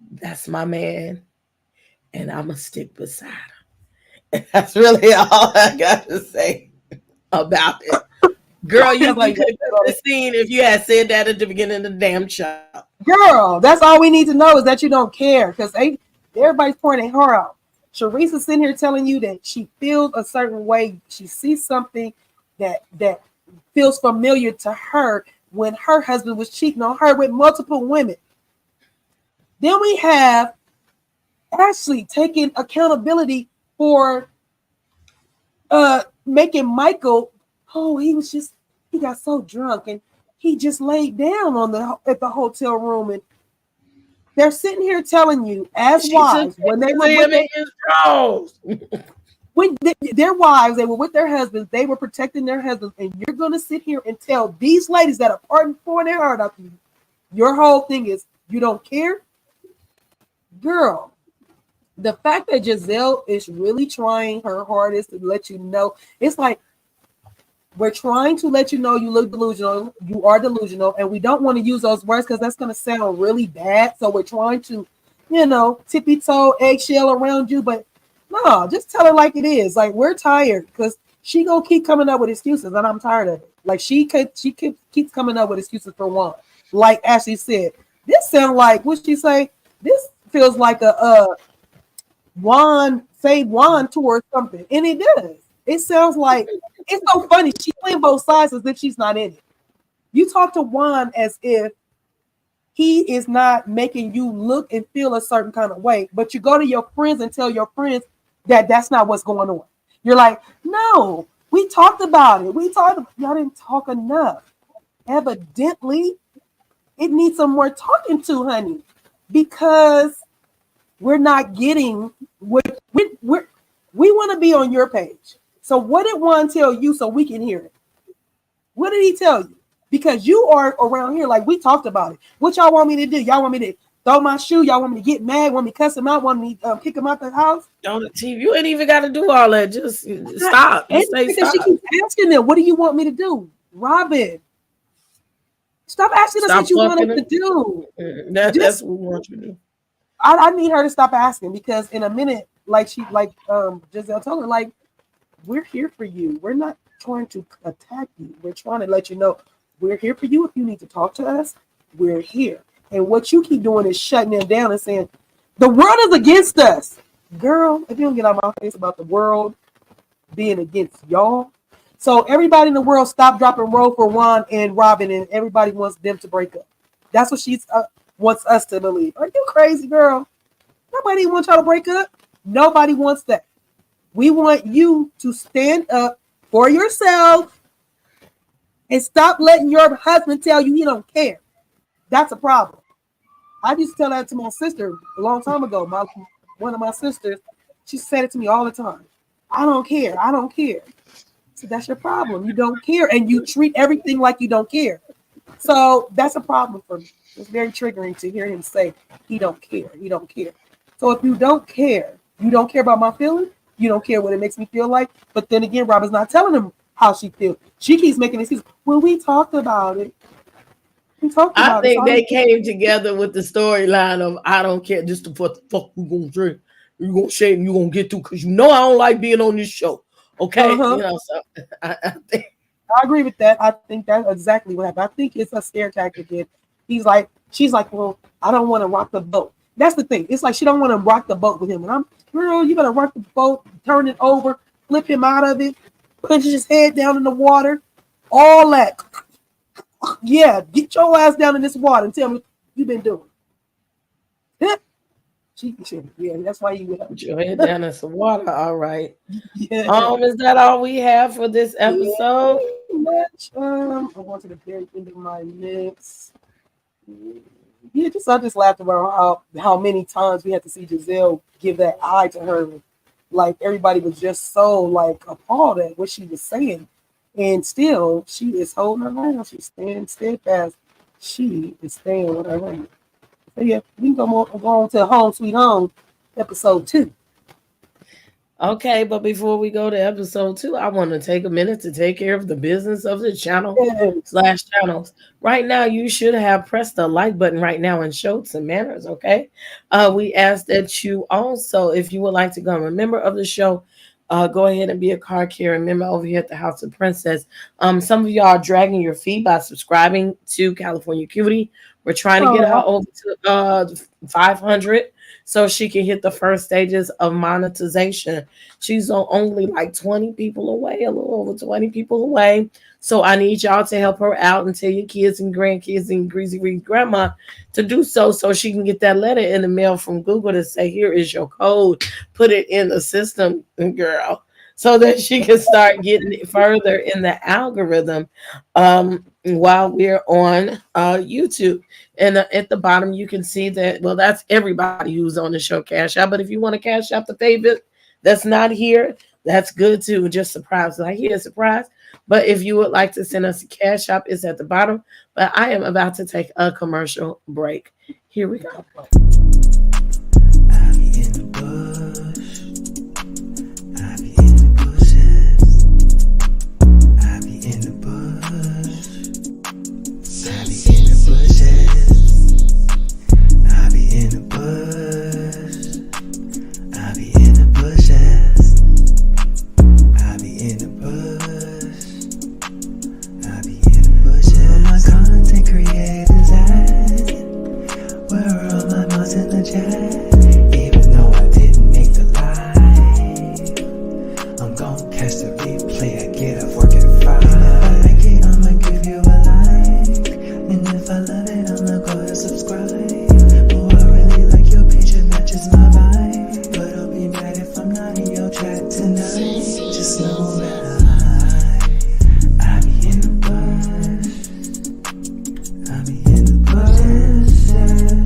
That's my man, and I'm going to stick beside him. And that's really all I got to say about it. Girl, you could have seen if you had said that at the beginning of the damn show. Girl, that's all we need to know is that you don't care, because everybody's pointing her out. Sharice is sitting here telling you that she feels a certain way. She sees something that feels familiar to her when her husband was cheating on her with multiple women. Then we have Ashley taking accountability for making Michael, he got so drunk and he just laid down at the hotel room, and they're sitting here telling you as wives when they were with their wives, they were with their husbands, they were protecting their husbands, and you're gonna sit here and tell these ladies that are pouring their heart out to you, your whole thing is you don't care, girl. The fact that Gizelle is really trying her hardest to let you know, it's like we're trying to let you know you look delusional, you are delusional, and we don't want to use those words because that's going to sound really bad. So we're trying to, tippy-toe, eggshell around you, but no, just tell her like it is. Like, we're tired because she going to keep coming up with excuses, and I'm tired of it. Like, she keeps coming up with excuses for Juan. Like Ashley said, this sounds like, what'd she say? This feels like a Juan tour or something, and it does. It sounds like it's so funny. She's playing both sides as if she's not in it. You talk to Juan as if he is not making you look and feel a certain kind of way, but you go to your friends and tell your friends that that's not what's going on. You're like, no, we talked about it. Y'all didn't talk enough. Evidently, it needs some more talking to, honey, because we're not getting what we want to be on your page. So what did Juan tell you so we can hear it? What did he tell you? Because you are around here like we talked about it. What y'all want me to do? Y'all want me to throw my shoe? Y'all want me to get mad? Want me to cuss him out? Want me to kick him out the house? On the TV, you ain't even got to do all that. Just stop. Because she keeps asking them, what do you want me to do? Robyn, stop asking us what you want us to do. That's what we want you to do. I need her to stop asking, because in a minute, like Gizelle told her, like, we're here for you. We're not trying to attack you. We're trying to let you know we're here for you. If you need to talk to us, we're here. And what you keep doing is shutting them down and saying, the world is against us. Girl, if you don't get out of my face about the world being against y'all. So everybody in the world stop, drop, and roll for Juan and Robyn, and everybody wants them to break up. That's what she wants us to believe. Are you crazy, girl? Nobody wants y'all to break up. Nobody wants that. We want you to stand up for yourself and stop letting your husband tell you he don't care. That's a problem. I used to tell that to my sister a long time ago. One of my sisters, she said it to me all the time. I don't care. I don't care. So that's your problem. You don't care, and you treat everything like you don't care. So that's a problem for me. It's very triggering to hear him say he don't care. He don't care. So if you don't care about my feelings. You don't care what it makes me feel like. But then again, Robyn's not telling him how she feels. She keeps making excuses. Well, we talked about it. I think they came together with the storyline of I don't care. Just to what the fuck you gonna drink, you gonna shave, you gonna get to, because you know I don't like being on this show. Okay, so I think I agree with that. I think that's exactly what happened. I think it's a scare tactic. And she's like, well, I don't want to rock the boat. That's the thing. It's like she don't want to rock the boat with him, and girl, you better rock the boat, turn it over, flip him out of it, punch his head down in the water, all that. Yeah, get your ass down in this water and tell me what you've been doing. Yeah, that's why you put your head down in some water. All right. Yeah. Is that all we have for this episode? Yeah. much. I want to the very end of my mix. Yeah, I just laughed about how many times we had to see Gizelle give that eye to her. Like everybody was just so like appalled at what she was saying. And still she is holding her ground. She's staying steadfast. She is staying with her ground. So yeah, we can go on to Home Sweet Home, episode 2. Okay, but before we go to episode 2, I want to take a minute to take care of the business of the channel Yes. / channels. Right now, you should have pressed the like button right now and showed some manners, okay? We ask that you also, if you would like to become a member of the show, go ahead and be a card carrying member over here at the House of Princess. Some of y'all are dragging your feet by subscribing to California Cutie. We're trying to get her over to 500 so she can hit the first stages of monetization. She's only like 20 people away, a little over 20 people away. So I need y'all to help her out and tell your kids and grandkids and Greasy Reed's grandma to do so she can get that letter in the mail from Google to say, here is your code. Put it in the system, girl, so that she can start getting it further in the algorithm while we're on YouTube. And at the bottom, you can see that, well, that's everybody who's on the show Cash App. But if you want to Cash App the favorite that's not here, that's good too. Just surprise. Like, here's a surprise. But if you would like to send us a Cash App, it's at the bottom. But I am about to take a commercial break. Here we go. Even though I didn't make the live, I'm gon' catch the replay. I get up working 5. If I like it, I'ma give you a like. And if I love it, I'ma go and subscribe. Oh, I really like your page, it matches my vibe. But I'll be mad if I'm not in your chat tonight. Just know that I be in the bush. I be in the bush, yeah.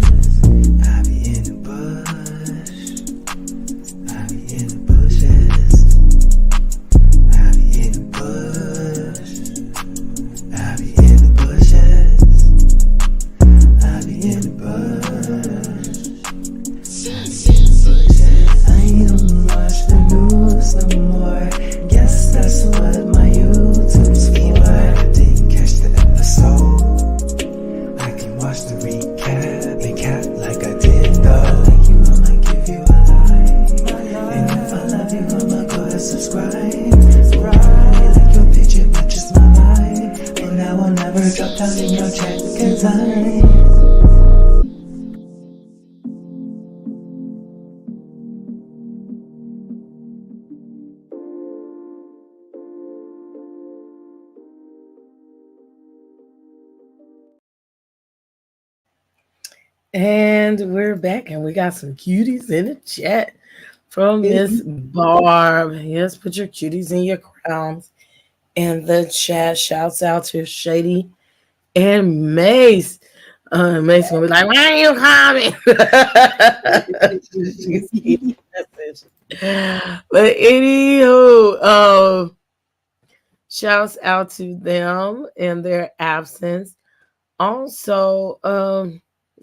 And we're back, and we got some cuties in the chat from Miss Barb. Yes, put your cuties in your crowns in the chat. Shouts out to Shady and Mace. Mace gonna be like, why are you coming? But anywho, shouts out to them in their absence. Also,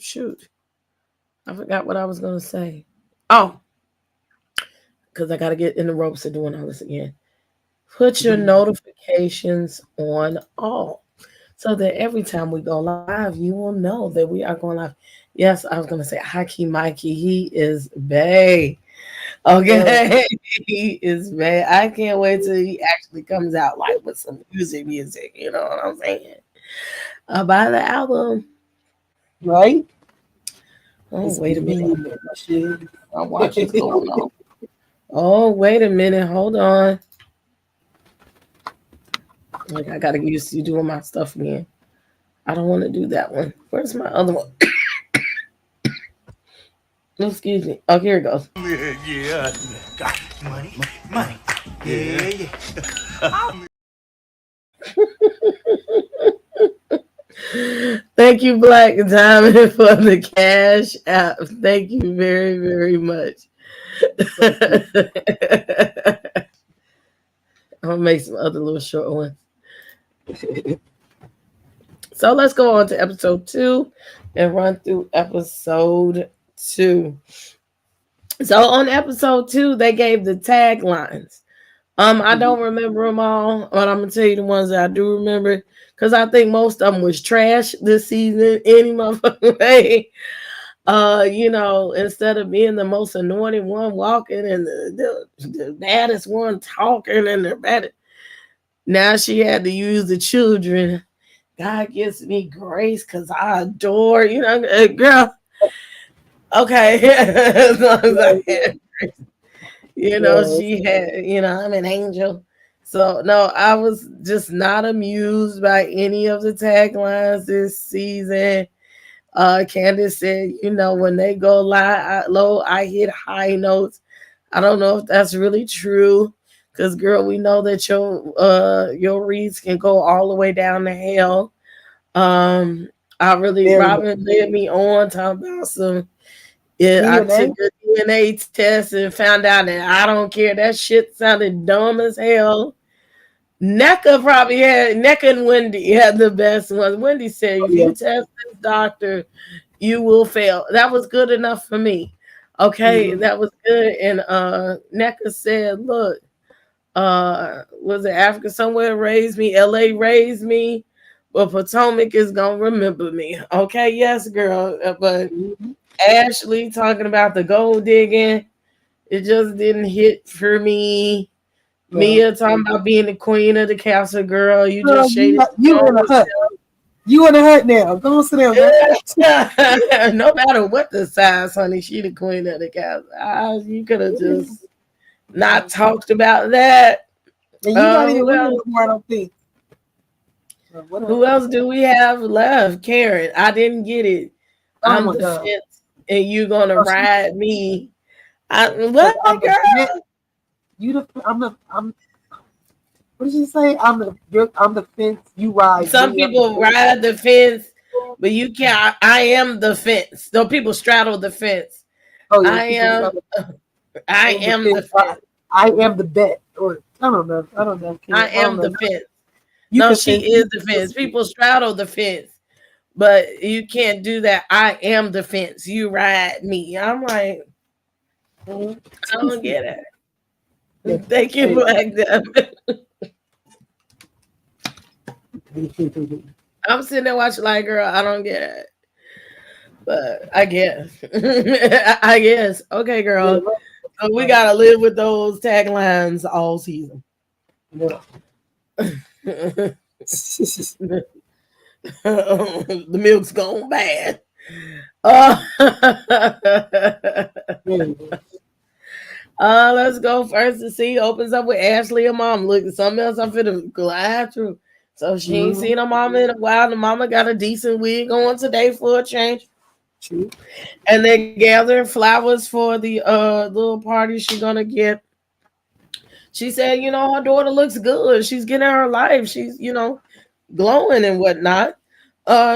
shoot, I forgot what I was gonna say. Oh, because I gotta get in the ropes of doing all this again. Put your notifications on all, so that every time we go live, you will know that we are going live. Yes, I was gonna say hi, Key Mikey. He is bae. Okay, he is bae. I can't wait till he actually comes out like with some music. You know what I'm saying? Buy the album, right? Oh, wait a minute. I'll watch what's going on. Oh, wait a minute. Hold on. Like, I gotta get used to doing my stuff again. I don't want to do that one. Where's my other one? Excuse me. Oh, here it goes. Yeah. Got money. Yeah. Thank you, Black Diamond, for the cash app. Thank you very, very much. I'm gonna make some other little short ones. So let's go on to episode 2 and run through episode 2. So on episode 2, they gave the taglines. I don't remember them all, but I'm gonna tell you the ones that I do remember because I think most of them was trash this season. Any motherfucking way. Instead of being the most anointed one walking and the baddest one talking and the baddest, now she had to use the children. God gives me grace because I adore, girl. Okay. As long as I had grace. She had, I'm an angel. So no, I was just not amused by any of the taglines this season. Candace said, when they go low, I hit high notes. I don't know if that's really true. Cause girl, we know that your reads can go all the way down to hell. Robyn led me on talking about some. Yeah, I took a DNA test and found out that I don't care. That shit sounded dumb as hell. Nneka and Wendy had the best ones. Wendy said, if you test this doctor, you will fail. That was good enough for me. Okay, that was good. And Nneka said, look, was it Africa somewhere raised me? LA raised me, but Potomac is gonna remember me. Okay, yes, girl. But Ashley talking about the gold digging, it just didn't hit for me. Mia talking about being the queen of the castle, girl. You just shaded. You in a hut. You in a hut now. Go sit down. No matter what the size, honey, she the queen of the castle. You could have just not talked about that. And you not even more, I don't think. Who else do we have left? Karen, I didn't get it. I'm the fence, and you gonna ride me. What, girl? What did you say? I'm the fence. You ride. Some people ride the fence, but you can't. I am the fence. Though people straddle the fence. Oh, yeah, I am the fence. I am the bet. Or I don't know. I am the fence. No, she is the fence. People straddle the fence, but you can't do that. I am the fence. You ride me. I'm like, I don't get it. Thank you, Black Diamond. I'm sitting there watching like, girl, I don't get it. But I guess. I guess. Okay, girl. So we gotta live with those taglines all season. Yeah. The milk's gone bad. Let's go first to see. Opens up with Ashley and mom. Look at something else I'm finna glide through. So she ain't seen her mama in a while. The mama got a decent wig on today for a change. True. And they're gathering flowers for the little party she's gonna get. She said, her daughter looks good. She's getting her life. She's, glowing and whatnot.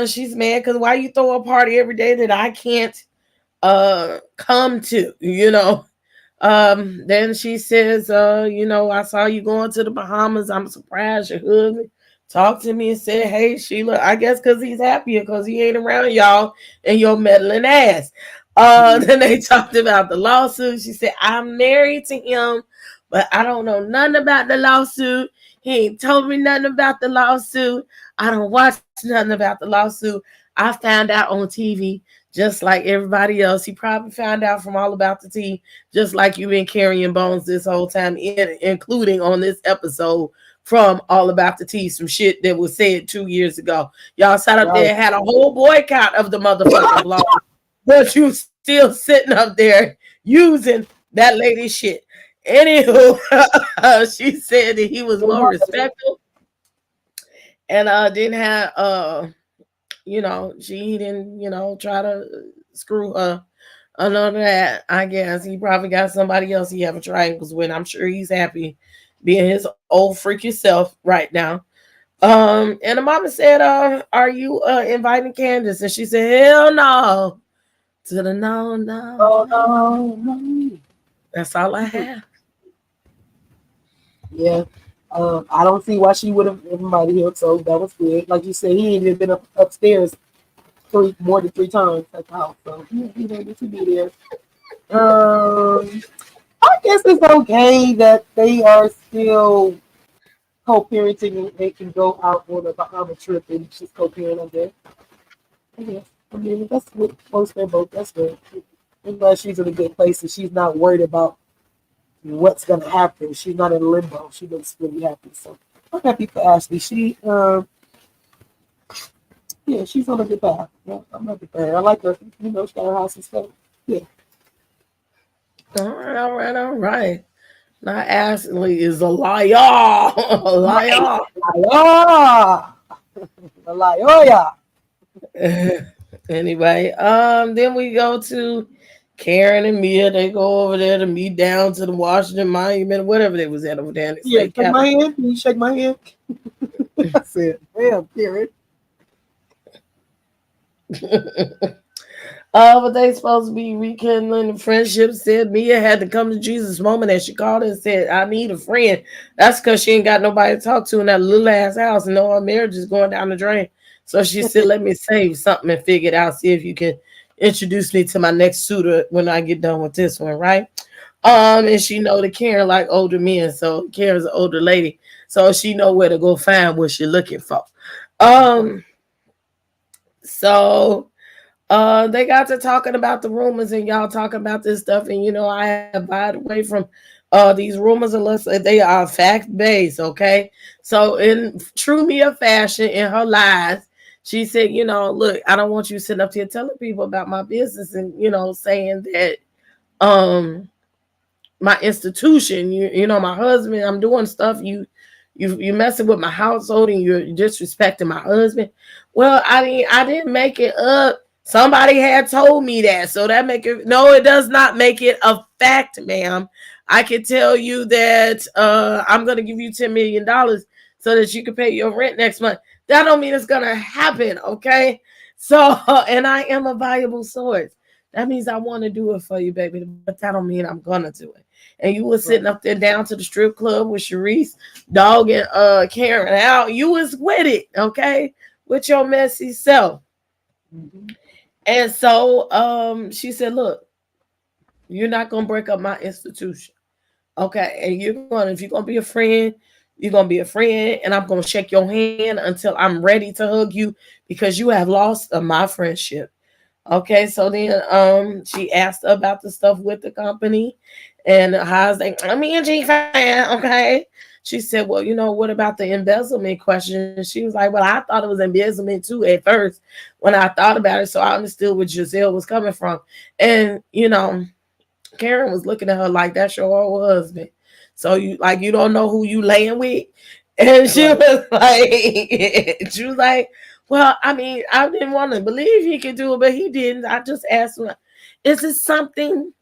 She's mad because why you throw a party every day that I can't come to, Then she says, I saw you going to the Bahamas. I'm surprised you hugged me, talked to me and said, hey, Sheila, I guess because he's happier because he ain't around y'all and your meddling ass. Then they talked about the lawsuit. She said, I'm married to him, but I don't know nothing about the lawsuit. He ain't told me nothing about the lawsuit. I don't watch nothing about the lawsuit. I found out on TV, just like everybody else. He probably found out from All About the Tea, just like you've been carrying bones this whole time, including on this episode from All About the Tea, some shit that was said 2 years ago. Y'all sat up there and had a whole boycott of the motherfucking blog, but you still sitting up there using that lady's shit. Anywho, she said that he was more respectful and didn't have she didn't try to screw her. Other than that, I guess he probably got somebody else he having triangles with. I'm sure he's happy being his old freaky self right now. And the mama said, are you inviting Candace? And she said, hell no. To the no, no, Oh no. no. That's all I have. Yeah. I don't see why she would have invited him, so that was good. Like you said, he ain't even been upstairs more than 3 times at the house, so he don't get to be there. I guess it's okay that they are still co-parenting and they can go out on a Bahama trip and just co-parent, I guess. I guess. I mean, that's what most they're both. That's good. I'm glad she's in a good place and she's not worried about what's gonna happen. She's not in limbo. She looks really happy. So I'm happy for Ashley. Yeah, she's on a good path. Yeah, I'm happy for her. I like her. You know, she got her house and stuff. Yeah. All right, all right, all right. Now Ashley is a liar. A liar. Liar. A liar. Anyway, then we go to Karen and Mia. They go over there to meet down to the Washington Monument, whatever they was at over there. Yeah, shake my hand. Can you shake my hand? I said, damn, Karen. But they supposed to be rekindling the friendship. Said Mia had to come to Jesus moment and she called and said, I need a friend. That's because she ain't got nobody to talk to in that little ass house and know her marriage is going down the drain. So she said, let me save something and figure it out. See if you can introduce me to my next suitor when I get done with this one, right? And she know that Karen like older men. So Karen's an older lady. So she know where to go find what she's looking for. So they got to talking about the rumors and y'all talking about this stuff. And, you know, I have lied away from these rumors unless they are fact-based, okay? So in true Mia fashion, in her lies, she said, you know, look, I don't want you sitting up here telling people about my business and, you know, saying that my institution, you know, my husband, I'm doing stuff, you messing with my household and you're disrespecting my husband. Well, I didn't make it up. Somebody had told me that. So that make it no, it does not make it a fact, ma'am. I can tell you that I'm gonna give you $10 million so that you can pay your rent next month. That don't mean it's gonna happen, okay? So and I am a valuable source. That means I want to do it for you, baby, but that don't mean I'm gonna do it. And you was sitting up there down to the strip club with Sharice, dog, and Karen out. You was with it, okay? With your messy self. Mm-hmm. And so she said, look, you're not gonna break up my institution. Okay. And if you're gonna be a friend, you're gonna be a friend, and I'm gonna shake your hand until I'm ready to hug you because you have lost my friendship. Okay, so then she asked about the stuff with the company and how's they I'm an G fan, okay. She said, well, you know, what about the embezzlement question? She was like, well, I thought it was embezzlement too at first when I thought about it. So I understood where Giselle was coming from. And, you know, Karen was looking at her like, that's your old husband. So you don't know who you laying with. And she was like, well, I mean, I didn't want to believe he could do it, but he didn't. I just asked him, is it something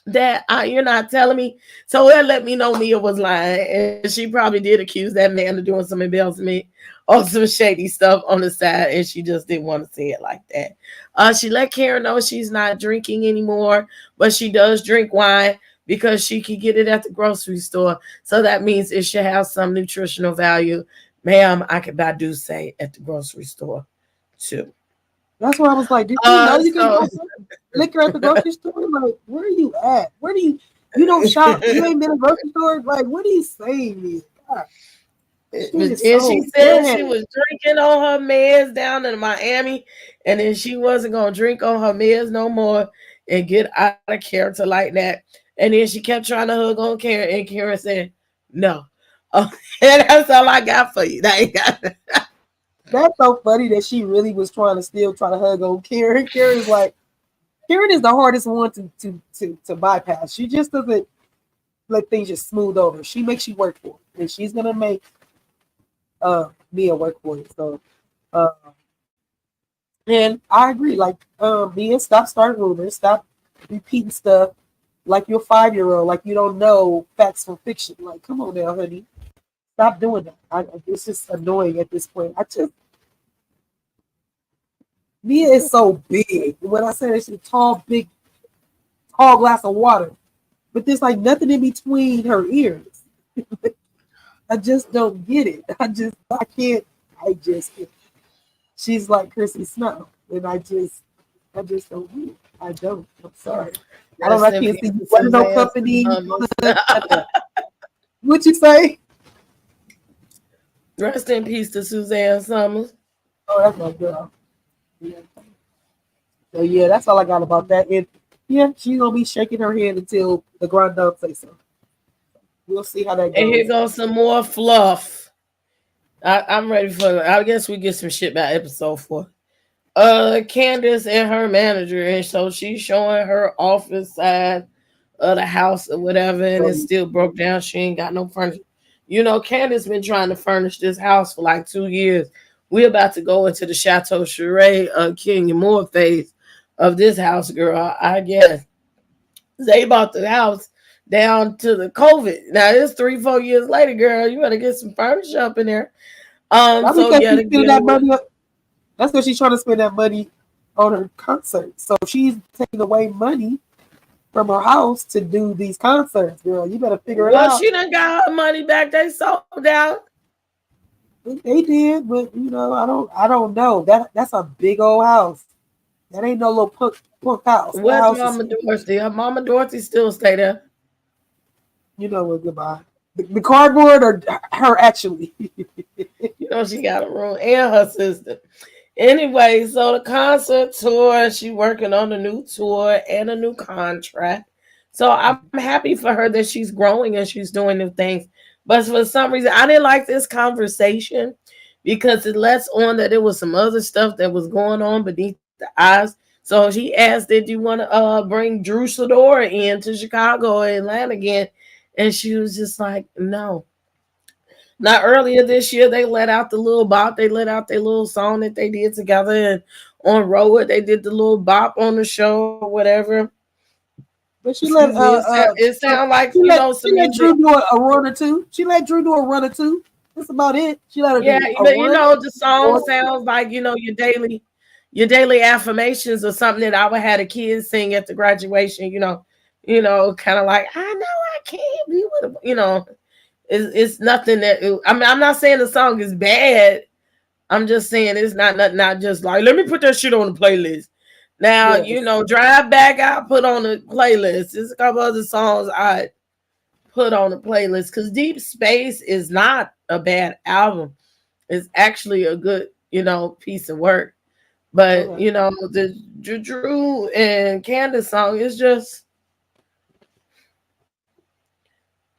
that you're not telling me? So that let me know Mia was lying. And she probably did accuse that man of doing some embezzlement or some shady stuff on the side. And she just didn't want to say it like that. She let Karen know she's not drinking anymore, but she does drink wine because she can get it at the grocery store. So that means it should have some nutritional value. Ma'am, I could buy Douce at the grocery store too. That's why I was like, did you know you can buy liquor at the grocery store? Like, where are you at? Where do you don't shop? You ain't been in a grocery store? Like, what are you saying? And she said she was drinking on her meds down in Miami, and then she wasn't gonna drink on her meds no more and get out of character like that. And then she kept trying to hug on Karen, and Karen said, no. And that's all I got for you. That's so funny that she really was trying to hug on Karen. Karen is the hardest one to bypass. She just doesn't let things just smooth over. She makes you work for it, and she's gonna make Mia work for it. So, and I agree. Like, Mia, stop starting rumors, stop repeating stuff like you're a 5-year-old, like you don't know facts from fiction. Like, come on now, honey. Stop doing that. It's just annoying at this point. Mia is so big. When I say that she's tall, big, tall glass of water, but there's like nothing in between her ears. I just don't get it. I can't. She's like Chrissy Snow, and I just don't get it. I don't. I'm sorry. I don't. I can't see you running no company. What you say? Rest in peace to Suzanne Summers. Oh, that's my girl. Yeah. So yeah, that's all I got about that. And yeah, she's gonna be shaking her head until the grand dog say so. We'll see how that goes. And here goes some more fluff. I'm ready for. I guess we get some shit by episode 4. Candace and her manager, and so she's showing her office side of the house or whatever, and it's still broke down. She ain't got no furniture. You know, Candace been trying to furnish this house for like 2 years. We're about to go into the Chateau Charest King and Moore phase of this house, girl. I guess they bought the house down to the COVID. Now it's 3-4 years later, girl. You better get some furniture up in there. So yeah, that money up. That's because she's trying to spend that money on her concert. So she's taking away money from her house to do these concerts, girl. You better figure it out. Well, she done got her money back. They sold out. They did, but you know, I don't know. That's a big old house. That ain't no little punk house. Where's Mama Dorothy? Her Mama Dorothy still stay there. You know what? Goodbye. The cardboard or her actually. You know she got a room and her sister. Anyway, so the concert tour, she working on a new tour and a new contract. So I'm happy for her that she's growing and she's doing new things. But for some reason, I didn't like this conversation because it lets on that there was some other stuff that was going on beneath the eyes. So she asked, did you want to bring Drew Sidora in to Chicago or Atlanta again? And she was just like, no. Now, earlier this year, they let out the little bop. They let out their little song that they did together. And on Road, they did the little bop on the show or whatever. But she let it sound like she let Drew do a run or two. She let Drew do a run or two. That's about it. She let her do you know, the song sounds like, you know, your daily affirmations or something that I would have the kids sing at the graduation, you know, kind of like, I know I can't be with a, you know, it's nothing that, I mean, I'm not saying the song is bad. I'm just saying it's not just like, let me put that shit on the playlist. Now, you know, Drive Back, I put on the playlist. There's a couple other songs I put on the playlist because Deep Space is not a bad album. It's actually a good, you know, piece of work. But, you know, the Drew and Candace song is just,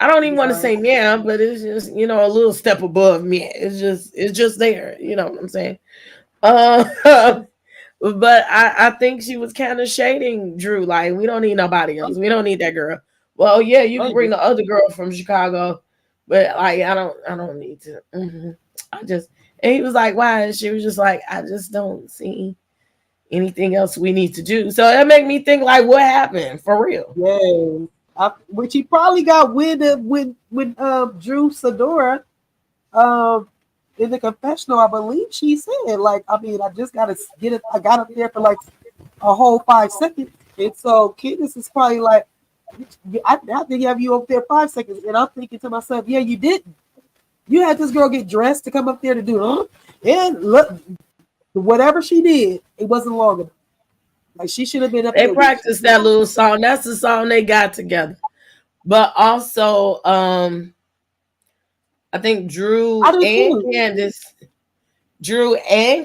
I don't even want to say yeah, but it's just, you know, a little step above me. It's just there. You know what I'm saying? But I think she was kind of shading Drew. Like, we don't need nobody else. We don't need that girl. Well, yeah, you can bring the other girl from Chicago, but like, I don't need to. And he was like, why? And she was just like, I just don't see anything else we need to do. So that made me think, like, what happened for real? Yeah. Which he probably got with Drew Sidora in the confessional. I believe she said, like, I mean, I just gotta get it. I got up there for like a whole 5 seconds, and so Candace is probably like, I think have you up there 5 seconds, and I'm thinking to myself, yeah, you didn't. You had this girl get dressed to come up there to do and look, whatever she did, it wasn't long enough. Like, she should have been up there. They practiced that little song. That's the song they got together. But also, I think Drew and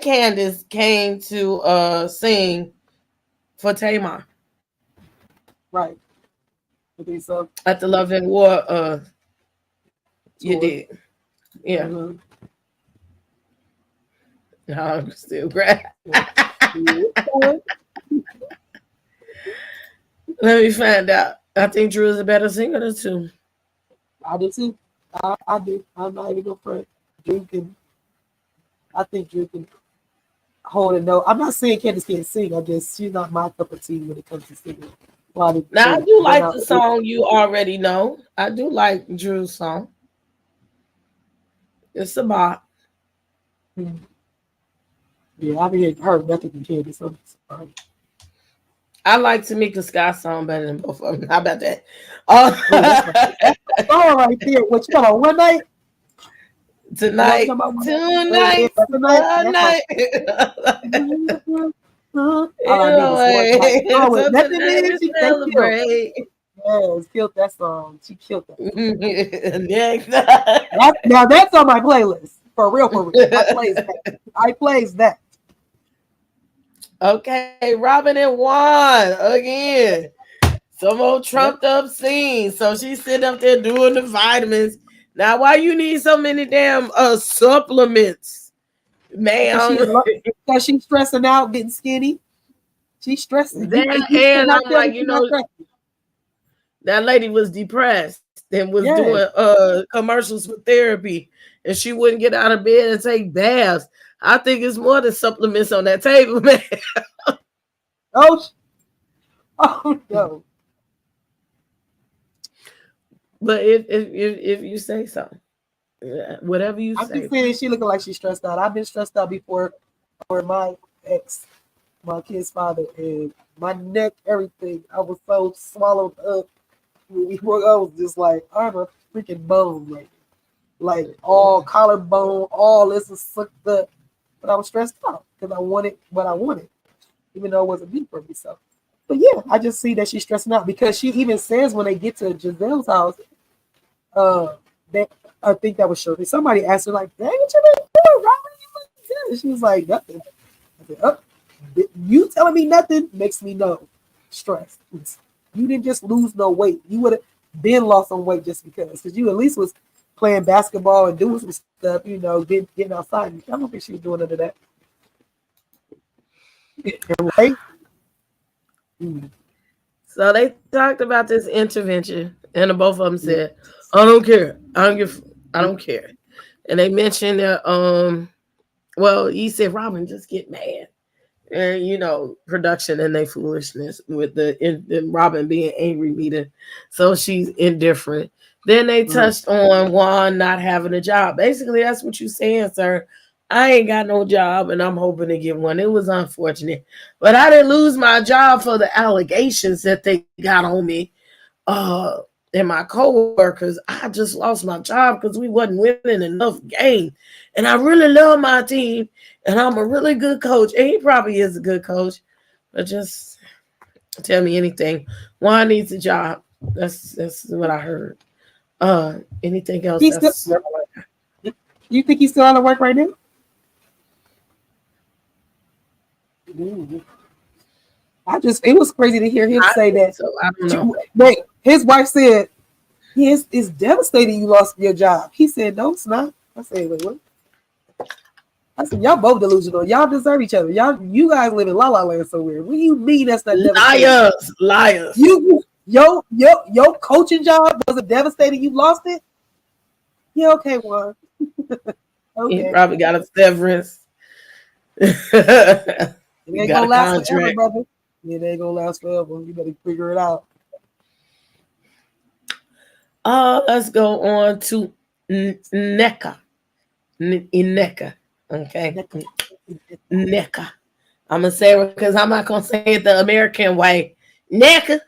Candace came to sing for Tamar. Right. I think so. At the Love and War you did. Yeah. Mm-hmm. No, I'm still glad. Let me find out. I think Drew is a better singer than two. I do too. I do. I'm not even going for it. I think Drew can hold a note. I'm not saying Candace can't sing. She's not my cup of tea when it comes to singing. Now, I do like the song You Already Know. I do like Drew's song. It's a bop. Yeah, I haven't heard nothing from Candy, so I like Tamika Scott's song better than both of them. How about that? that's the song right there. What you talking about? One night? Tonight, Tonight. tonight. All I did is one night. Oh, Something nothing that in we she celebrate. Yes, killed that song. She killed that. Next. Now that's on my playlist. For real, for real. I plays that. Okay, Robyn and Juan again. Some old trumped up scene. So she's sitting up there doing the vitamins. Now, why you need so many damn supplements, ma'am? Because she's stressing out, getting skinny. She's stressing. And I'm like, you know, that lady was depressed and was doing commercials for therapy, and she wouldn't get out of bed and take baths. I think it's more than supplements on that table, man. Oh no. But if you say so, whatever you I'm say. just saying she looking like she's stressed out. I've been stressed out before for my ex, my kid's father, and my neck, everything. I was so swallowed up. When we were, I was just like, I'm a freaking bone right now. Like all collarbone, all this is sucked up. But I was stressed out because I wanted what I wanted, even though it wasn't me for me. So, but yeah, I just see that she's stressing out because she even says when they get to Giselle's house, that I think that was Shirley. Somebody asked her like, "Dang, what you been doing, Robyn? You look good." And she was like, "Nothing." I said, "Oh, you telling me nothing makes me know stress. You didn't just lose no weight. You would have been lost on weight just because you at least was playing basketball and doing some stuff, you know, getting outside. I don't think she was doing none of that." Right? So they talked about this intervention, and both of them said, "I don't care. I don't care." And they mentioned that, well, he said, "Robyn, just get mad." And you know, production and they foolishness with the Robyn being angry meter, so she's indifferent. Then they touched on Juan not having a job. Basically, that's what you're saying, sir. I ain't got no job, and I'm hoping to get one. It was unfortunate, but I didn't lose my job for the allegations that they got on me. And my coworkers, I just lost my job because we wasn't winning enough games. And I really love my team, and I'm a really good coach. And he probably is a good coach, but just tell me anything. Juan needs a job. That's what I heard. Anything else? You think he's still out of work right now? It was crazy to hear him say that. So I don't know. Wait, his wife said, "Yes, it's devastating you lost your job." He said, "No, it's not." I said, "Wait, what?" I said, "Y'all both delusional. Y'all deserve each other. You guys live in La La Land somewhere. What do you mean that's not devastating? Liars. Your coaching job wasn't devastating. You lost it. Yeah, okay, Juan. Okay. He probably got a severance. It ain't gonna last forever, brother. It ain't gonna last forever. You better figure it out." Let's go on to Nneka. Nneka. Okay. Nneka. I'm gonna say it because I'm not gonna say it the American way. Nneka.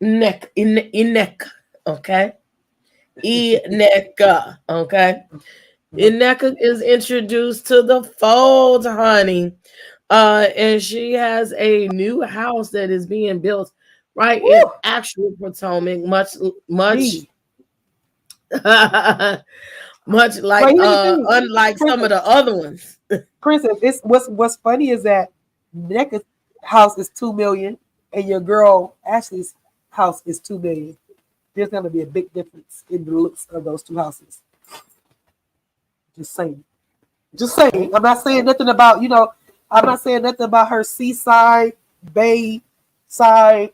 Nneka. Okay. Nneka. Okay. Nneka is introduced to the fold, honey. And she has a new house that is being built right in actual Potomac, much much like unlike some of the other ones. Princess, what's funny is that Nneka's house is $2 million and your girl Ashley's house is $2 million. There's gonna be a big difference in the looks of those two houses. Just saying. I'm not saying nothing about, I'm not saying nothing about her seaside, bay side,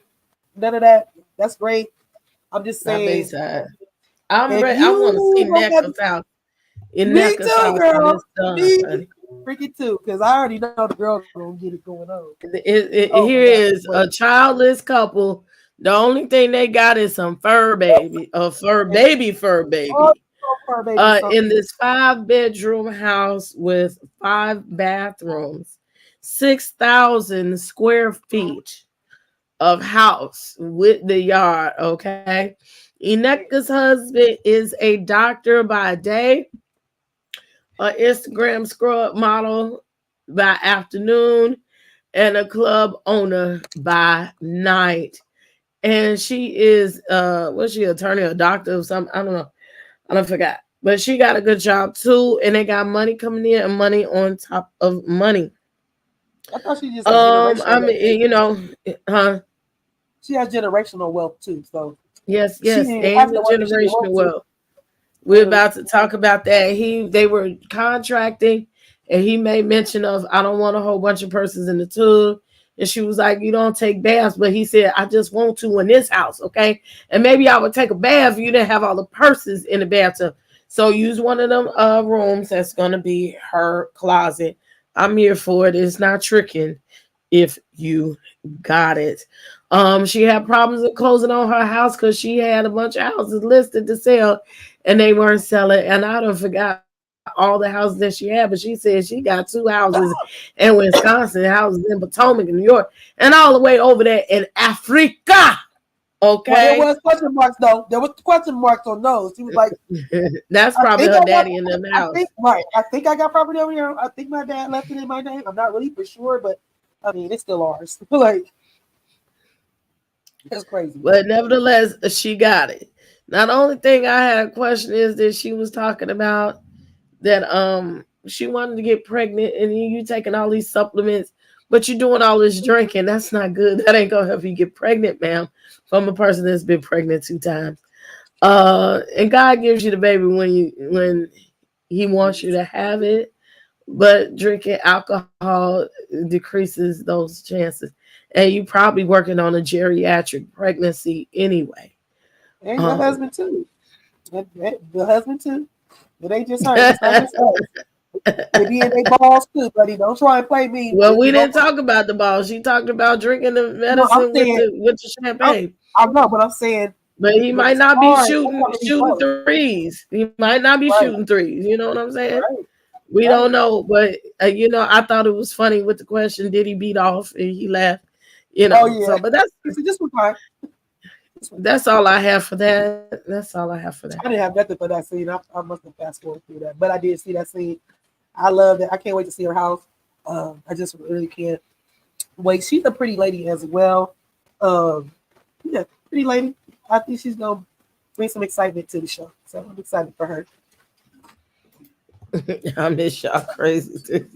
none of that. That's great. I'm just saying. I'm ready. I want to see Nneka's house. Me too, girl. Me freaking too, because I already know the girl's gonna get it going on. Here is a childless couple. The only thing they got is some fur baby. Oh, fur baby. In this 5-bedroom house with 5 bathrooms, 6,000 square feet of house with the yard. Okay. Nneka's husband is a doctor by day, an Instagram scrub model by afternoon, and a club owner by night. And she is what's she, attorney or doctor or something? I don't know. I don't forgot. But she got a good job too, and they got money coming in and money on top of money. I thought she just had generational I mean, you know, huh? She has generational wealth too. So Yes, she and didn't have the to work if she didn't generational want to. wealth. We're about to talk about that. They were contracting, and he made mention of, I don't want a whole bunch of persons in the tub. And she was like, you don't take baths, but he said, I just want to in this house, okay? And maybe I would take a bath if you didn't have all the persons in the bathtub. So use one of them rooms that's gonna be her closet. I'm here for it. It's not tricking if you got it. She had problems with closing on her house because she had a bunch of houses listed to sell and they weren't selling. And I don't forgot all the houses that she had, but she said she got 2 houses in Wisconsin, houses in Potomac, New York, and all the way over there in Africa. Okay. Well, there was question marks though. There was question marks on those. She was like, that's probably her daddy in the house. I think I got property over here. I think my dad left it in my name. I'm not really for sure, but I mean it's still ours. Like it's crazy. But nevertheless, she got it. Now the only thing I had a question is that she was talking about that she wanted to get pregnant and you taking all these supplements, but you're doing all this drinking. That's not good. That ain't gonna help you get pregnant, ma'am, from a person that's been pregnant 2 times. And God gives you the baby when he wants you to have it, but drinking alcohol decreases those chances. And you probably working on a geriatric pregnancy anyway. And your husband too. The husband too. It ain't just her. It's not just us. They be in their balls too, buddy. Don't try and play me. Well, we didn't talk about the balls. She talked about drinking the medicine with the champagne. I know, but I'm saying. But he might not be shooting threes. He might not be shooting threes. You know what I'm saying? Right. We don't know. But, you know, I thought it was funny with the question, did he beat off? And he laughed. You know, so, but that's all I have for that. That's all I have for that. I didn't have nothing for that scene. I must have fast forwarded through that, but I did see that scene. I love it. I can't wait to see her house. I just really can't wait. She's a pretty lady as well. Yeah, pretty lady. I think she's gonna bring some excitement to the show. So I'm excited for her. I miss y'all crazy too.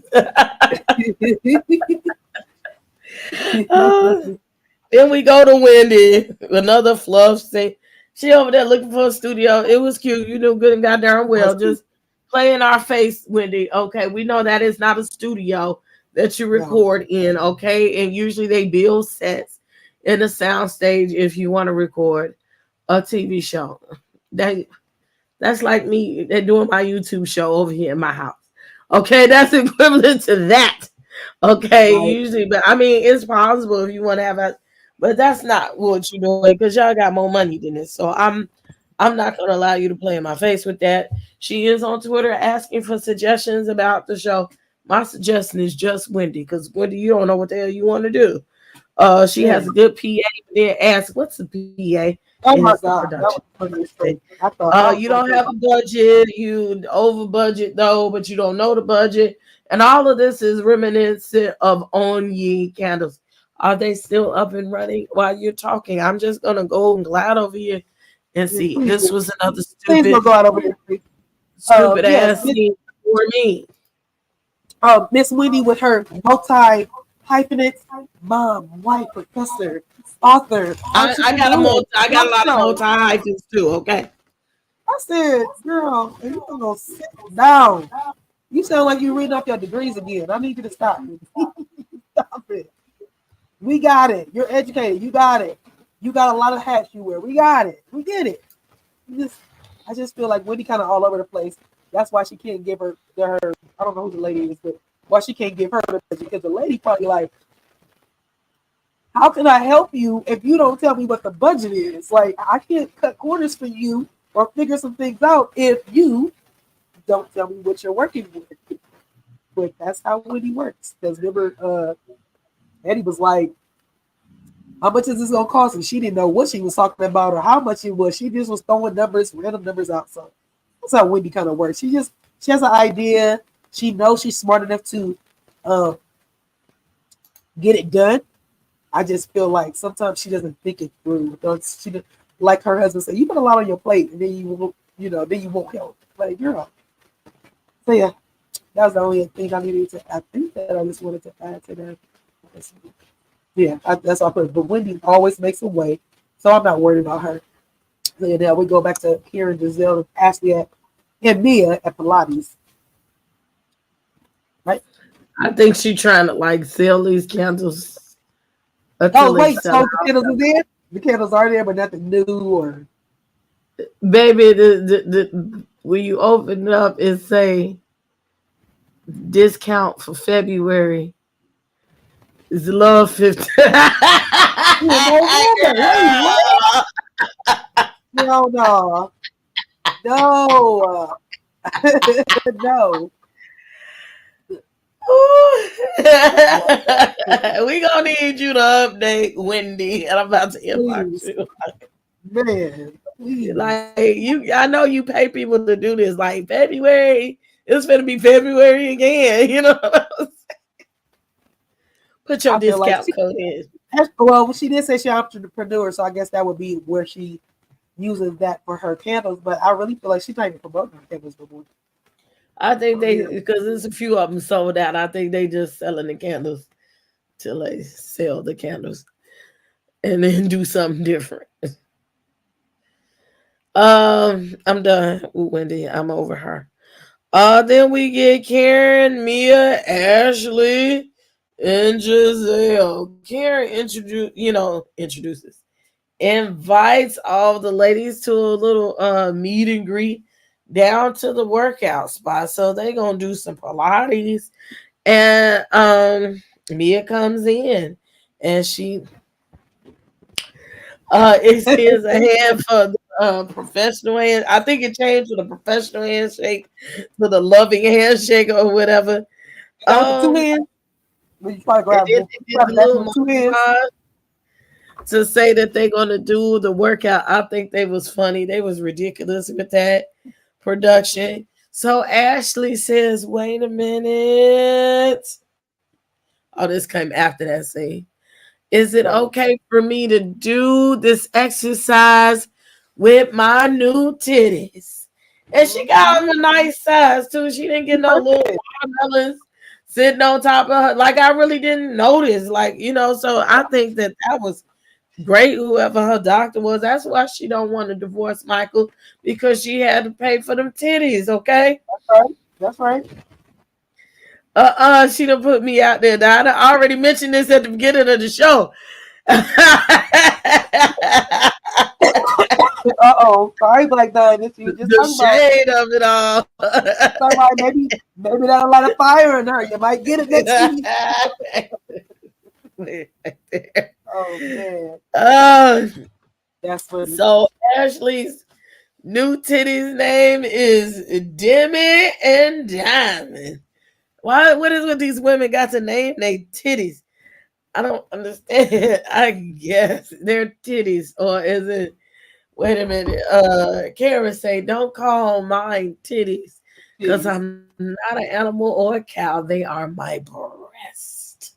Then we go to Wendy, another fluff thing. She over there looking for a studio. It was cute. You knew good and goddamn well. Just play in our face, Wendy. Okay, we know that is not a studio that you record in. Okay, and usually they build sets in a sound stage if you want to record a TV show. That's like me. They're doing my YouTube show over here in my house. Okay, that's equivalent to that. Okay, usually, but I mean, it's possible if you want to have a, but that's not what you're doing because y'all got more money than this. So I'm not gonna allow you to play in my face with that. She is on Twitter asking for suggestions about the show. My suggestion is just Wendy, because Wendy, you don't know what the hell you want to do. She has a good PA. Then ask, what's the PA? Oh my God! You don't have a budget. You over budget though, but you don't know the budget. And all of this is reminiscent of On Ye Candles. Are they still up and running while you're talking? I'm just gonna go and glide over here and see. This was another stupid ass scene for me. Miss Wendy with her multi-hyphenate mom, wife, professor, author. I got a lot of multi-hyphens too. Okay. I said, girl, you gonna sit down. You sound like you're reading off your degrees again. I need you to stop. Stop it. We got it. You're educated. You got it. You got a lot of hats you wear. We got it. We get it. I just feel like Wendy kind of all over the place. That's why she can't give her. I don't know who the lady is, but why she can't give her the, because the lady probably like, how can I help you if you don't tell me what the budget is? Like, I can't cut corners for you or figure some things out if you don't tell me what you're working with. But that's how Wendy works. Because remember, Eddie was like, how much is this gonna cost? And she didn't know what she was talking about or how much it was. She just was throwing numbers, random numbers out. So that's how Wendy kind of works. She has an idea. She knows she's smart enough to get it done. I just feel like sometimes she doesn't think it through. She like her husband said, you put a lot on your plate, and then you won't, then you won't help. Like girl. So yeah, that was the only thing I needed to. I think that I just wanted to add to that. Yeah, that's all I put. But Wendy always makes a way, so I'm not worried about her. So yeah, now we go back to hearing Giselle and Ashley and Mia at Pilates. Right? I think she's trying to like sell these candles until Oh they wait, sell so the candles are there? The candles are there, but nothing new or baby, the when you open it up, it say discount for February is love 50. no, no. No. No. We gonna need you to update Wendy, and I'm about to inbox you. Man, like you, I know you pay people to do this. Like February, it's gonna be February again. You know, put your discount code in. Well, she did say she's an entrepreneur, so I guess that would be where she uses that for her candles. But I really feel like she's not even promoting her candles before. I think because there's a few of them sold out. I think they just selling the candles till they sell the candles, and then do something different. I'm done with Wendy. I'm over her. Then we get Karen, Mia, Ashley, and Giselle. Karen introduces, invites all the ladies to a little meet and greet down to the workout spot. So they gonna do some Pilates, and Mia comes in, and she extends a hand for the professional hand. I think it changed from the professional handshake to the loving handshake or whatever. Two hands. You probably grab two hands. To say that they're gonna do the workout, I think they was funny. They was ridiculous with that production. So Ashley says, "Wait a minute." Oh, this came after that scene. Is it okay for me to do this exercise with my new titties? And she got them a nice size too. She didn't get no little watermelons sitting on top of her. Like I really didn't notice. So I think that was great. Whoever her doctor was, that's why she don't want to divorce Michael, because she had to pay for them titties. Okay, that's right. She done put me out there. Now, I already mentioned this at the beginning of the show. Sorry, Black Diamond. You just the shade of it all. maybe that'll light a fire in her. You might get it next week. Oh man. That's funny. So Ashley's new titty's name is Demi and Diamond. What is with these women got to name their titties? I don't understand. I guess they're titties, or is it? Wait a minute. Karen say, "Don't call mine titties, because I'm not an animal or a cow. They are my breast."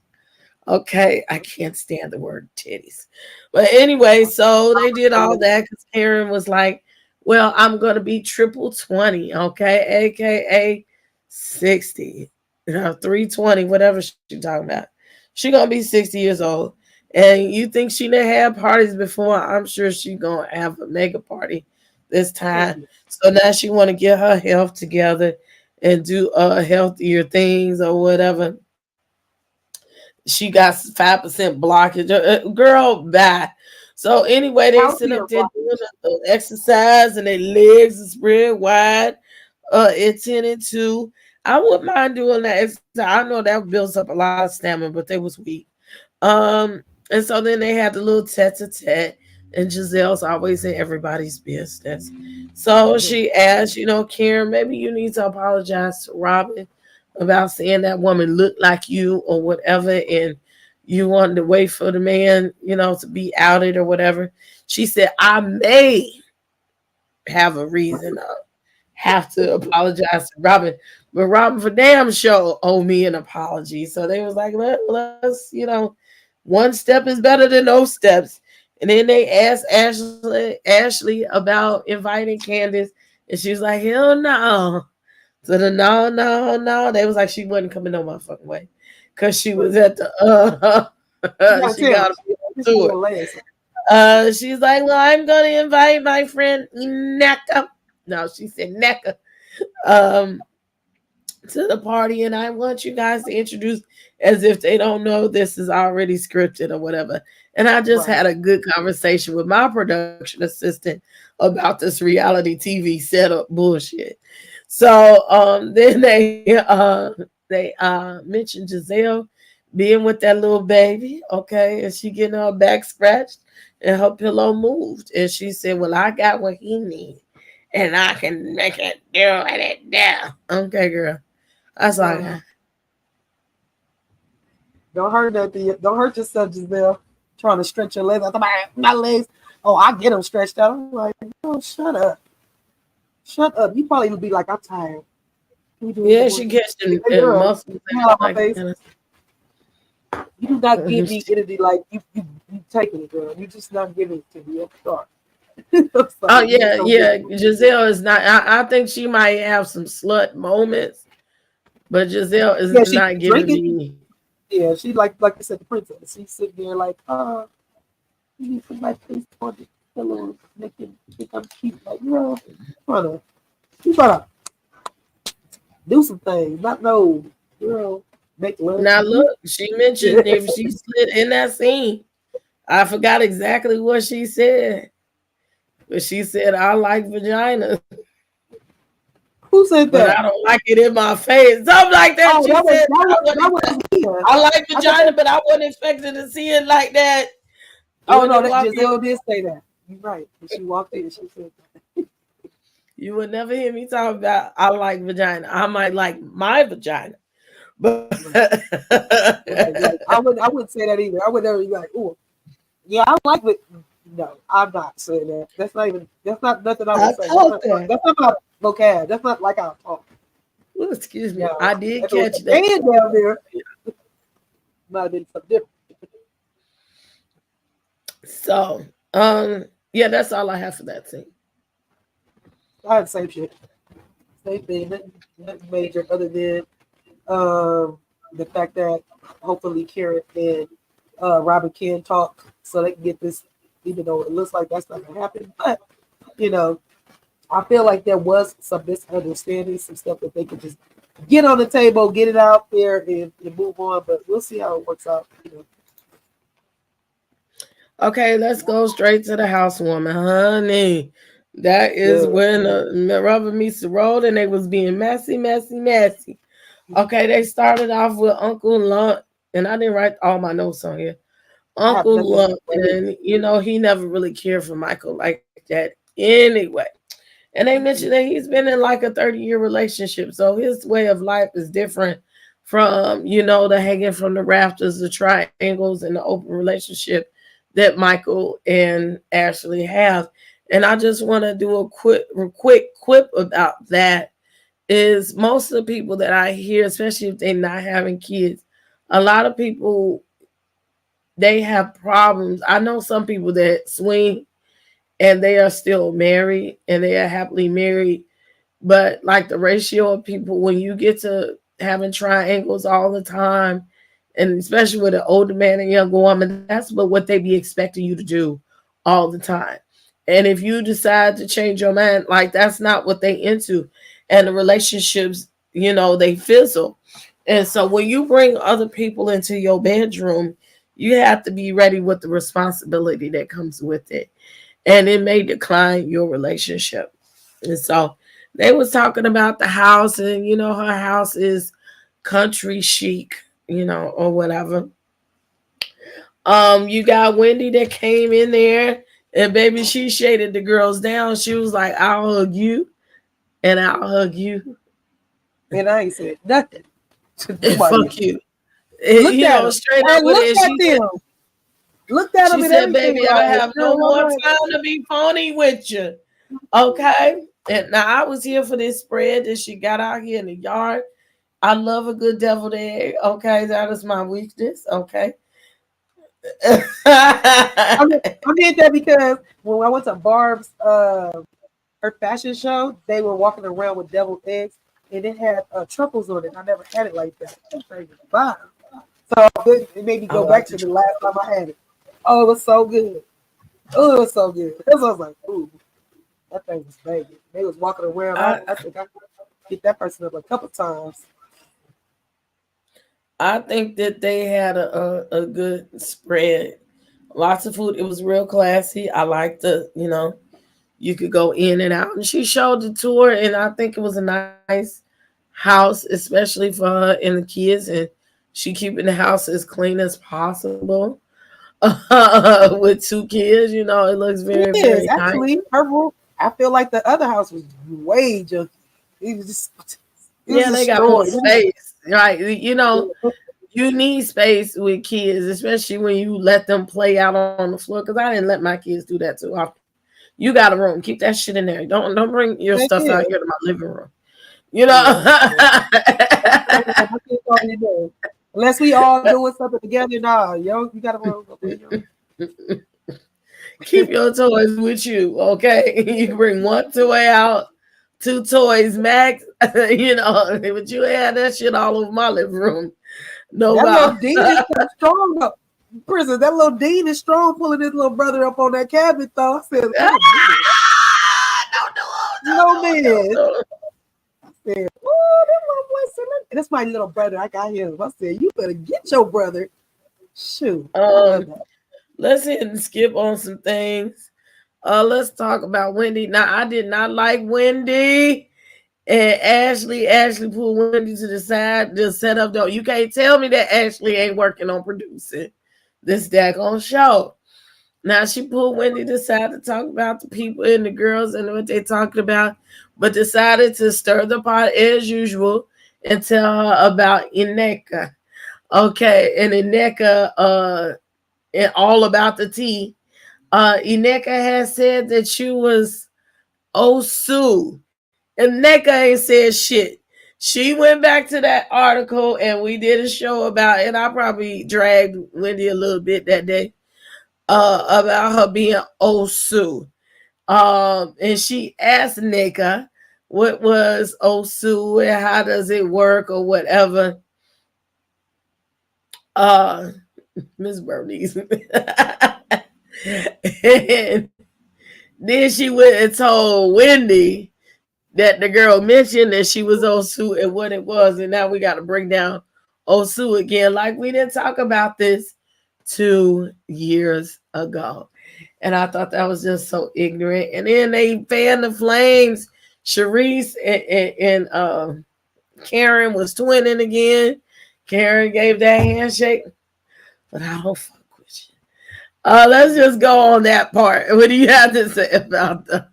Okay, I can't stand the word titties, but anyway, so they did all that because Karen was like, "Well, I'm gonna be triple 20, okay, aka 60." 320, whatever she talking about. She gonna be 60 years old. And you think she didn't have parties before? I'm sure she gonna have a mega party this time. So now she want to get her health together and do healthier things or whatever. She got 5% blockage. Girl, bye. So anyway, they sit up there doing the exercise and their legs are spread wide. It's 10 and 2. I wouldn't mind doing that. I know that builds up a lot of stamina, but they was weak. And so then they had the little tete-a-tete. and Giselle's always in everybody's business. So she asked, Karen, maybe you need to apologize to Robyn about saying that woman looked like you or whatever, and you wanted to wait for the man, to be outed or whatever. She said, I may have a reason to have to apologize to Robyn, but Robyn for damn sure owe me an apology. So they was like, let's, one step is better than no steps. And then they asked Ashley about inviting Candace, and she was like, hell no. So the no. They was like, she wasn't coming no motherfucking way. Cause she was at the she got to it. She's like, well, I'm gonna invite my friend Nneka. No, she said Nneka. To the party, and I want you guys to introduce as if they don't know this is already scripted or whatever. And I just had a good conversation with my production assistant about this reality TV setup bullshit. So then they mentioned Gizelle being with that little baby, okay, and she getting her back scratched and her pillow moved. And she said, well, I got what he needs, and I can make it do it now. Okay, girl. That's like, don't hurt yourself, Giselle. Trying to stretch your legs. I thought my legs. Oh, I get them stretched out. I'm like, oh, shut up. You probably would be like, I'm tired. Yeah, she catched in muscles. My face. You do not give me energy like you taking it, girl. You just not giving it to me. Oh yeah. Giselle is not. I think she might have some slut moments, but Giselle is not giving me. Yeah, she like I said, the princess. She's sitting there like, you need to put my face on the pillow, make it think I'm cute. Like, you trying to do some things. Not no, make love. Now look, she mentioned if she slid in that scene. I forgot exactly what she said, but she said, "I like vagina." Who said that? But I don't like it in my face. Something like that. Oh, she said, I like vagina, but I wasn't expecting to see it like that. Oh, no, Giselle did say that. You're right. When she walked in, she said that. You would never hear me talk about I like vagina. I might like my vagina. But I wouldn't say that either. I would never be like, oh, yeah, I like it. No, I'm not saying that. That's not nothing I would say. That's not my vocab. That's not like I talk. Well, excuse me. I did catch that. Down there. Might have been something different. So, yeah, that's all I have for that scene. I had the same shit. Same thing. Nothing major other than the fact that hopefully Karen and Robyn can talk so they can get this, even though it looks like that's not going to happen. But, I feel like there was some misunderstanding, some stuff that they could just get on the table, get it out there, and move on. But we'll see how it works out. Okay, let's go straight to the housewarming, honey. That is when the rubber meets the road, and they was being messy. Okay, they started off with Uncle Lump, and I didn't write all my notes on here. Uncle Lump, and he never really cared for Michael like that anyway. And they mentioned that he's been in like a 30-year relationship, so his way of life is different from the hanging from the rafters, the triangles, and the open relationship that Michael and Ashley have. And I just want to do a quick quip about that. Is most of the people that I hear, especially if they're not having kids, a lot of people, they have problems. I know some people that swing and they are still married and they are happily married. But like the ratio of people, when you get to having triangles all the time, and especially with an older man and younger woman, that's what they be expecting you to do all the time. And if you decide to change your mind, like that's not what they into. And the relationships, they fizzle. And so when you bring other people into your bedroom, you have to be ready with the responsibility that comes with it. And it may decline your relationship. And so they was talking about the house, and her house is country chic, or whatever. You got Wendy that came in there. And baby, she shaded the girls down. She was like, I'll hug you and I'll hug you. And I ain't said nothing. And fuck you. Look at them. Straight Hey, up with look it. at them. Looked at them She and said, everything. baby, I Like, have girl, no more I'm like, time to be phony with you. Okay. And now I was here for this spread that she got out here in the yard. I love a good deviled egg. Okay. That is my weakness. Okay. I did that because when I went to Barb's her fashion show, they were walking around with deviled eggs and it had truffles on it. I never had it like that. Wow. So it made me go back to the last time I had it. Oh, it was so good. Oh, it was so good. Because I was like, ooh, that thing was banging. They was walking around. I think I hit that person up a couple times. I think that they had a good spread. Lots of food. It was real classy. I liked the, you could go in and out. And she showed the tour, and I think it was a nice house, especially for her and the kids. And she keeping the house as clean as possible with 2 kids. It looks very, very actually nice. her room. I feel like the other house was way junky. It was just they got more space, right? You need space with kids, especially when you let them play out on the floor. Because I didn't let my kids do that too often. You got a room, keep that shit in there. Don't bring your stuff out here to my living room. Unless we all doing something together, nah, yo, you got a room. Keep your toys with you, okay? You bring 1 toy out, 2 toys max. But you had that shit all over my living room. No, that little Dean is strong up. Prison, that little Dean is strong pulling his little brother up on that cabinet, though. I said, no, man. I said, oh, that little boy said, that's my little brother. I got him. I said, you better get your brother. Shoot. Let's hit and skip on some things. Let's talk about Wendy. Now, I did not like Wendy. And Ashley pulled Wendy to the side, just set up though. You can't tell me that Ashley ain't working on producing this daggone show. Now she pulled Wendy to the side to talk about the people and the girls and what they talking about, but decided to stir the pot as usual and tell her about Nneka. Okay, and Nneka, and all about the tea. Nneka has said that she was Osu. And Nneka ain't said shit. She went back to that article and we did a show about it. I probably dragged Wendy a little bit that day about her being Osu. And she asked Nneka what was Osu and how does it work or whatever. Miss Bernice. And then she went and told Wendy that the girl mentioned that she was Osu and what it was, and now we got to bring down Osu again. Like we didn't talk about this 2 years ago, and I thought that was just so ignorant. And then they fanned the flames. Sharice and Karen was twinning again. Karen gave that handshake, but I don't fuck with you. Let's just go on that part. What do you have to say about those?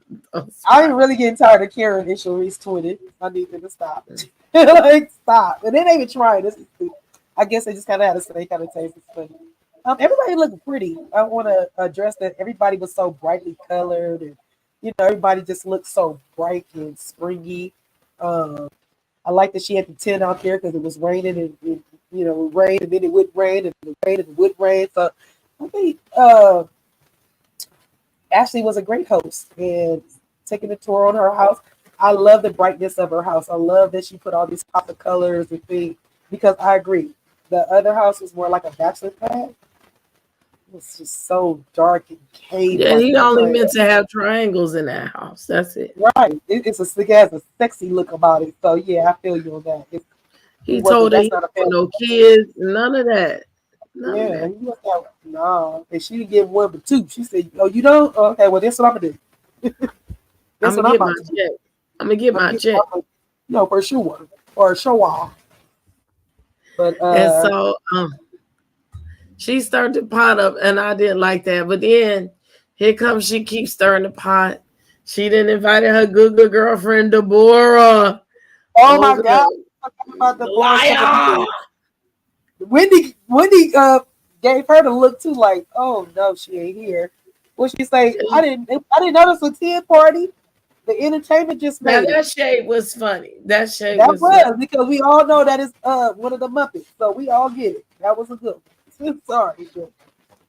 I'm really getting tired of Karen and Sharice tweeted. I need them to stop. Like, stop. And then they even tried. This is stupid. I guess they just kind of had to say kind of taste it's funny. Everybody looked pretty. I want to address that everybody was so brightly colored and everybody just looked so bright and springy. I like that she had the tent out there because it was raining and it rained and then it would rain and it rained and it would rain. So I think Ashley was a great host and taking a tour on her house. I love the brightness of her house. I love that she put all these pop of colors and things because I agree. The other house was more like a bachelor pad. It was just so dark and cave. Yeah, he only meant to have triangles in that house. That's it. Right. It has a sexy look about it. So yeah, I feel you on that. He told her he had no kids, none of that. He was like, no. And she didn't give 1 but 2. She said, "Oh, you don't? Okay, well, that's what I'm gonna do. I'm gonna get my check. I'm gonna get my check. No, for sure, or show off." But and so she started to pot up, and I didn't like that. But then Here comes she keeps stirring the pot. She didn't invite her good girlfriend Deborah. Oh my Oh, God. Talking about the boys. liar. Wendy gave her the look too, like, oh no, she ain't here. What she say? I didn't notice a tea party. The entertainment just Now made it. that shade was funny. That shade That was was funny. because we all know that is one of the Muppets, so we all get it. That was a good one. Sorry,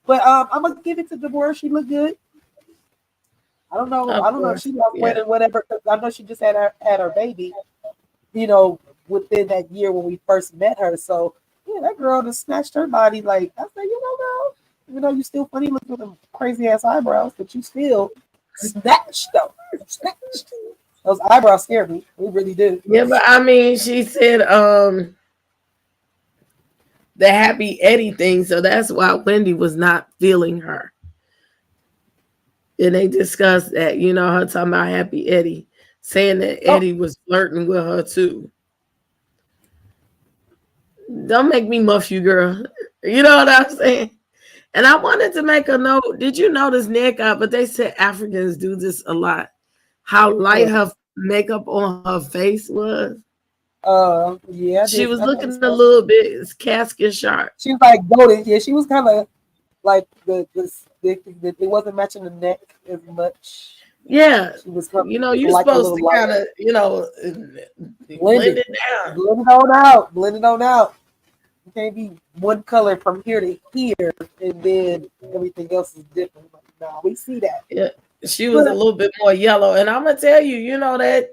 but I'm gonna give it to Deborah. She looked good. I don't know. Of I don't know if course. she lost weight Yeah. or whatever. 'Cause I know she just had her baby. You know, within that year when we first met her. So yeah, that girl just snatched her body. Like I said, girl, you still funny looking with them crazy ass eyebrows, but you still snatched though. Snatched. Those eyebrows scare me. They really do. Yeah, but I mean, she said the happy Eddie thing, so that's why Wendy was not feeling her. And they discussed that, her talking about happy Eddie, saying that Oh, Eddie was flirting with her too. Don't make me muff you, girl. You know what I'm saying? And I wanted to make a note. Did you notice Nneka? But they said Africans do this a lot. How light her makeup on her face was. yeah, I She did. was I looking noticed a that. little bit casket sharp. She was like golden. Yeah, she was kind of like it wasn't matching the neck as much. Yeah. She was kind You're of like a supposed little to kind lighter. of, blend Blended. it down. Blend it on out. Blend it on out. You can't be one color from here to here and then everything else is different. Like, no, we see that. Yeah. She was a But little bit more yellow. And I'm going to tell you, that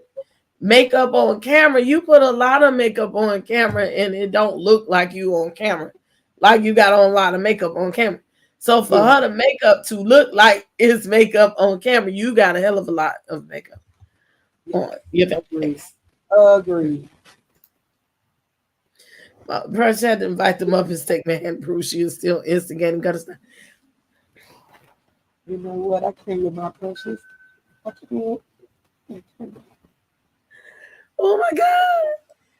makeup on camera, you put a lot of makeup on camera and it don't look like you on camera. Like you got on a lot of makeup on camera. So for her to makeup to look like it's makeup on camera, you got a hell of a lot of makeup on your face. Agreed. First, had to invite them up and take my hand, prove she is still instigating. Gotta stop. You know what? I can't with my precious. I can't. Oh my God.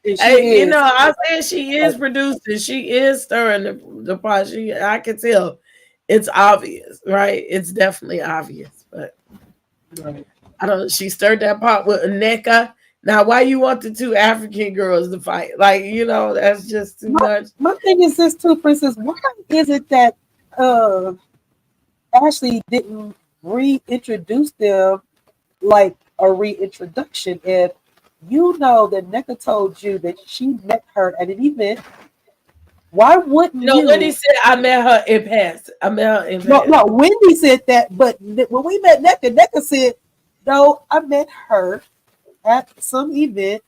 And she Hey, is. I said she is producing. She is stirring the pot. I can tell. It's obvious, right? It's definitely obvious. But Right. I don't. She stirred that pot with Nneka. Now, why you want the two African girls to fight? Like, that's just too much. My thing is this too, Princess. Why is it that Ashley didn't reintroduce them like a reintroduction? If you know that Nneka told you that she met her at an event, why wouldn't you? Wendy said I met her in passing. I met her in passing. No, Wendy said that, but when we met Nneka said, no, I met her at some event.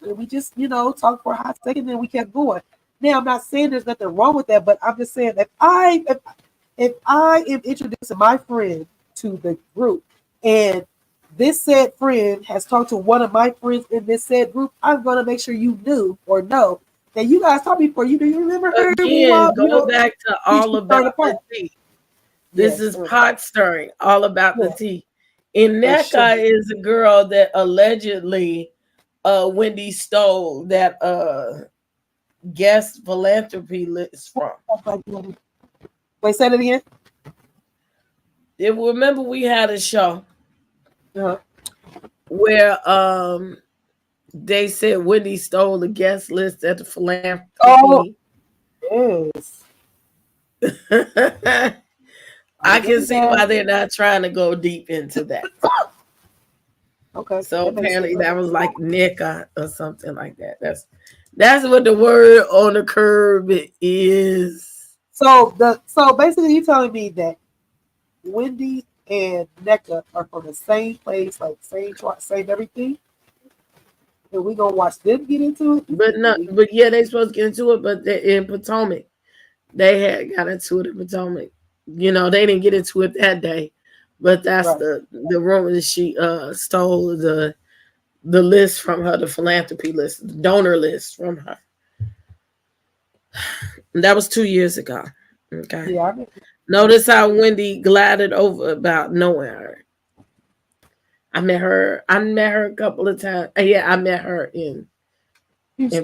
And we just, talked for a hot second, and then we kept going. Now, I'm not saying there's nothing wrong with that, but I'm just saying that if I am introducing my friend to the group, and this said friend has talked to one of my friends in this said group, I'm gonna make sure you knew or know that you guys talked before. Do you remember her? Again, go back to all about the tea. This is pot stirring, all about the tea. And Nneka is a girl that allegedly Wendy stole that guest philanthropy list from. Wait, say that again. Remember we had a show where they said Wendy stole the guest list at the philanthropy. Oh, yes. I can see why they're not trying to go deep into that. Okay. So apparently that was like Nneka or something like that. That's what the word on the curb is. So basically you telling me that Wendy and Nneka are from the same place, like same everything? And we gonna watch them get into it? But yeah, they supposed to get into it, but in Potomac. They had got into it in Potomac. They didn't get into it that day. But that's the rumor that she stole the list from her, the philanthropy list, the donor list from her. And that was 2 years ago. Okay. Yeah. Notice how Wendy glided over about knowing her. I met her a couple of times. Yeah, I met her in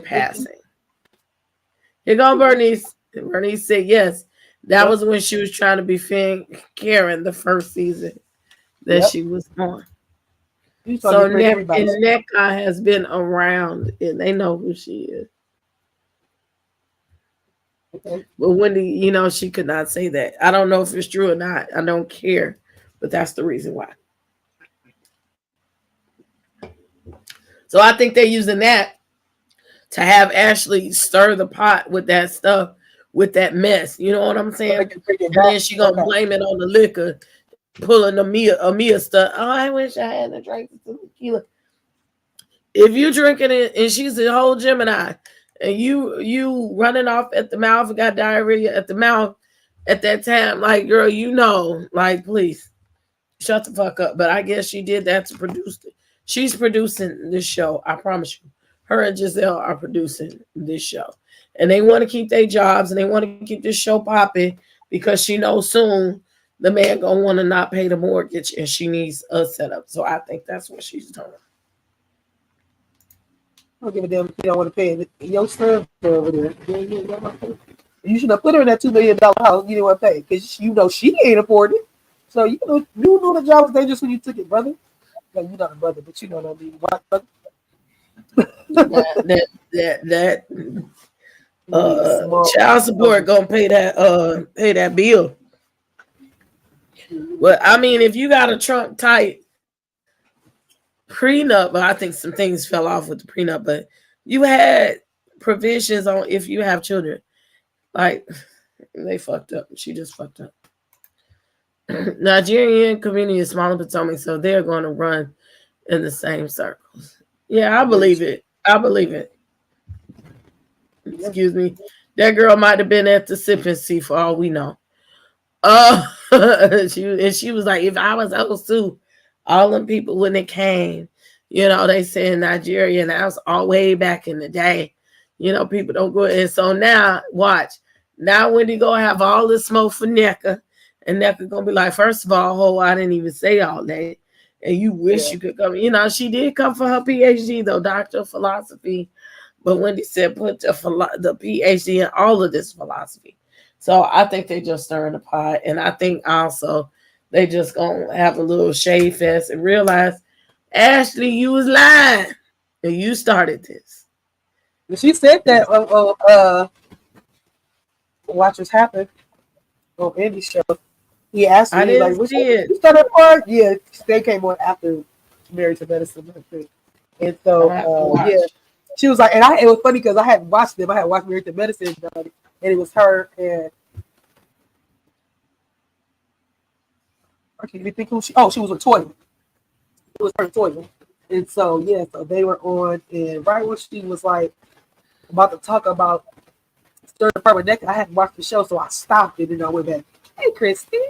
passing. Here go Bernice. Bernice said yes. That was when she was trying to be Karen the first season that she was on. So Nneka has been around and they know who she is. Okay. But Wendy, you know, she could not say that. I don't know if it's true or not. I don't care. But that's the reason why. So I think they're using that to have Ashley stir the pot with that stuff, with that mess. You know what I'm saying? And then she gonna blame it on the liquor, pulling the Mia stuff. Oh, I wish I hadn't drank some tequila. If you drinking it and she's a whole Gemini, and you running off at the mouth and got diarrhea at the mouth at that time, like, girl, you know, like, please shut the fuck up. But I guess she did that to produce it. She's producing this show. I promise you. Her and Giselle are producing this show. And they want to keep their jobs and they want to keep this show popping because she knows soon the man gonna want to not pay the mortgage and she needs a setup. So I think that's what she's doing. I don't give a damn if you don't want to pay it. Your son over there. You should have put her in that $2 million house you didn't want to pay because you know she ain't afford it. So you know the job was dangerous when you took it, brother. No, you're not a brother, but you know what I mean. Child support gonna pay that bill. Well, I mean, if you got a trunk tight prenup, but I think some things fell off with the prenup, but you had provisions on if you have children. Like, they fucked up. She just fucked up. Nigerian community is small in Potomac, so they're going to run in the same circles. Yeah, I believe it. I believe it. Excuse me. That girl might have been at the sipping sea for all we know. She was like, if I was else too, all them people when it came, you know, they say in Nigeria, and that was all way back in the day. You know, people don't go. And so now, watch. Now when they go have all this smoke for Nneka, and Nneka gonna be like, first of all, I didn't even say all that. And you wish you could come. You know, she did come for her PhD, though, Doctor of Philosophy. But Wendy said put the PhD in all of this philosophy. So I think they just stirring the pot. And I think also they just going to have a little shade fest and realize, Ashley, you was lying. And you started this. She said that Watch This Happen on Andy's show. He asked me, like, which you started part? Yeah, they came on after Married to Medicine. And so, yeah. She was like, and it was funny because I hadn't watched them. I had watched Married to Medicine, and it was her and I can't even think who she was with Toya. It was her and Toya. And so, yeah, so they were on, and right when she was like about to talk about Stir the Part with Nneka, I hadn't watched the show, so I stopped it and I went back. Hey, Christine,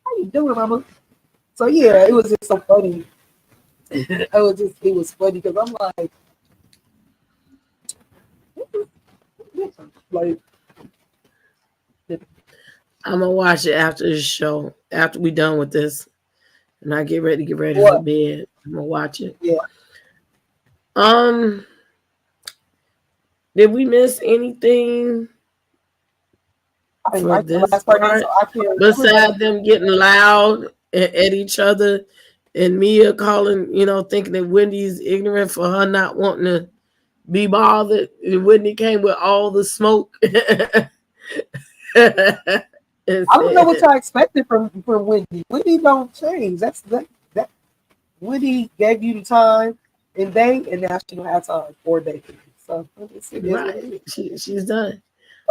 how you doing, mama? So yeah, it was just so funny. It was funny because I'm like, I'm gonna watch it after the show, after we done with this, and I get ready for bed. I'm gonna watch it. Yeah. Did we miss anything? For this part, besides them getting loud at each other and Mia calling, you know, thinking that Wendy's ignorant for her not wanting to be bothered, and Wendy came with all the smoke. I don't know what y'all expected from Wendy. Wendy don't change. That Wendy gave you the time and now she don't have time for days. So right. She's done.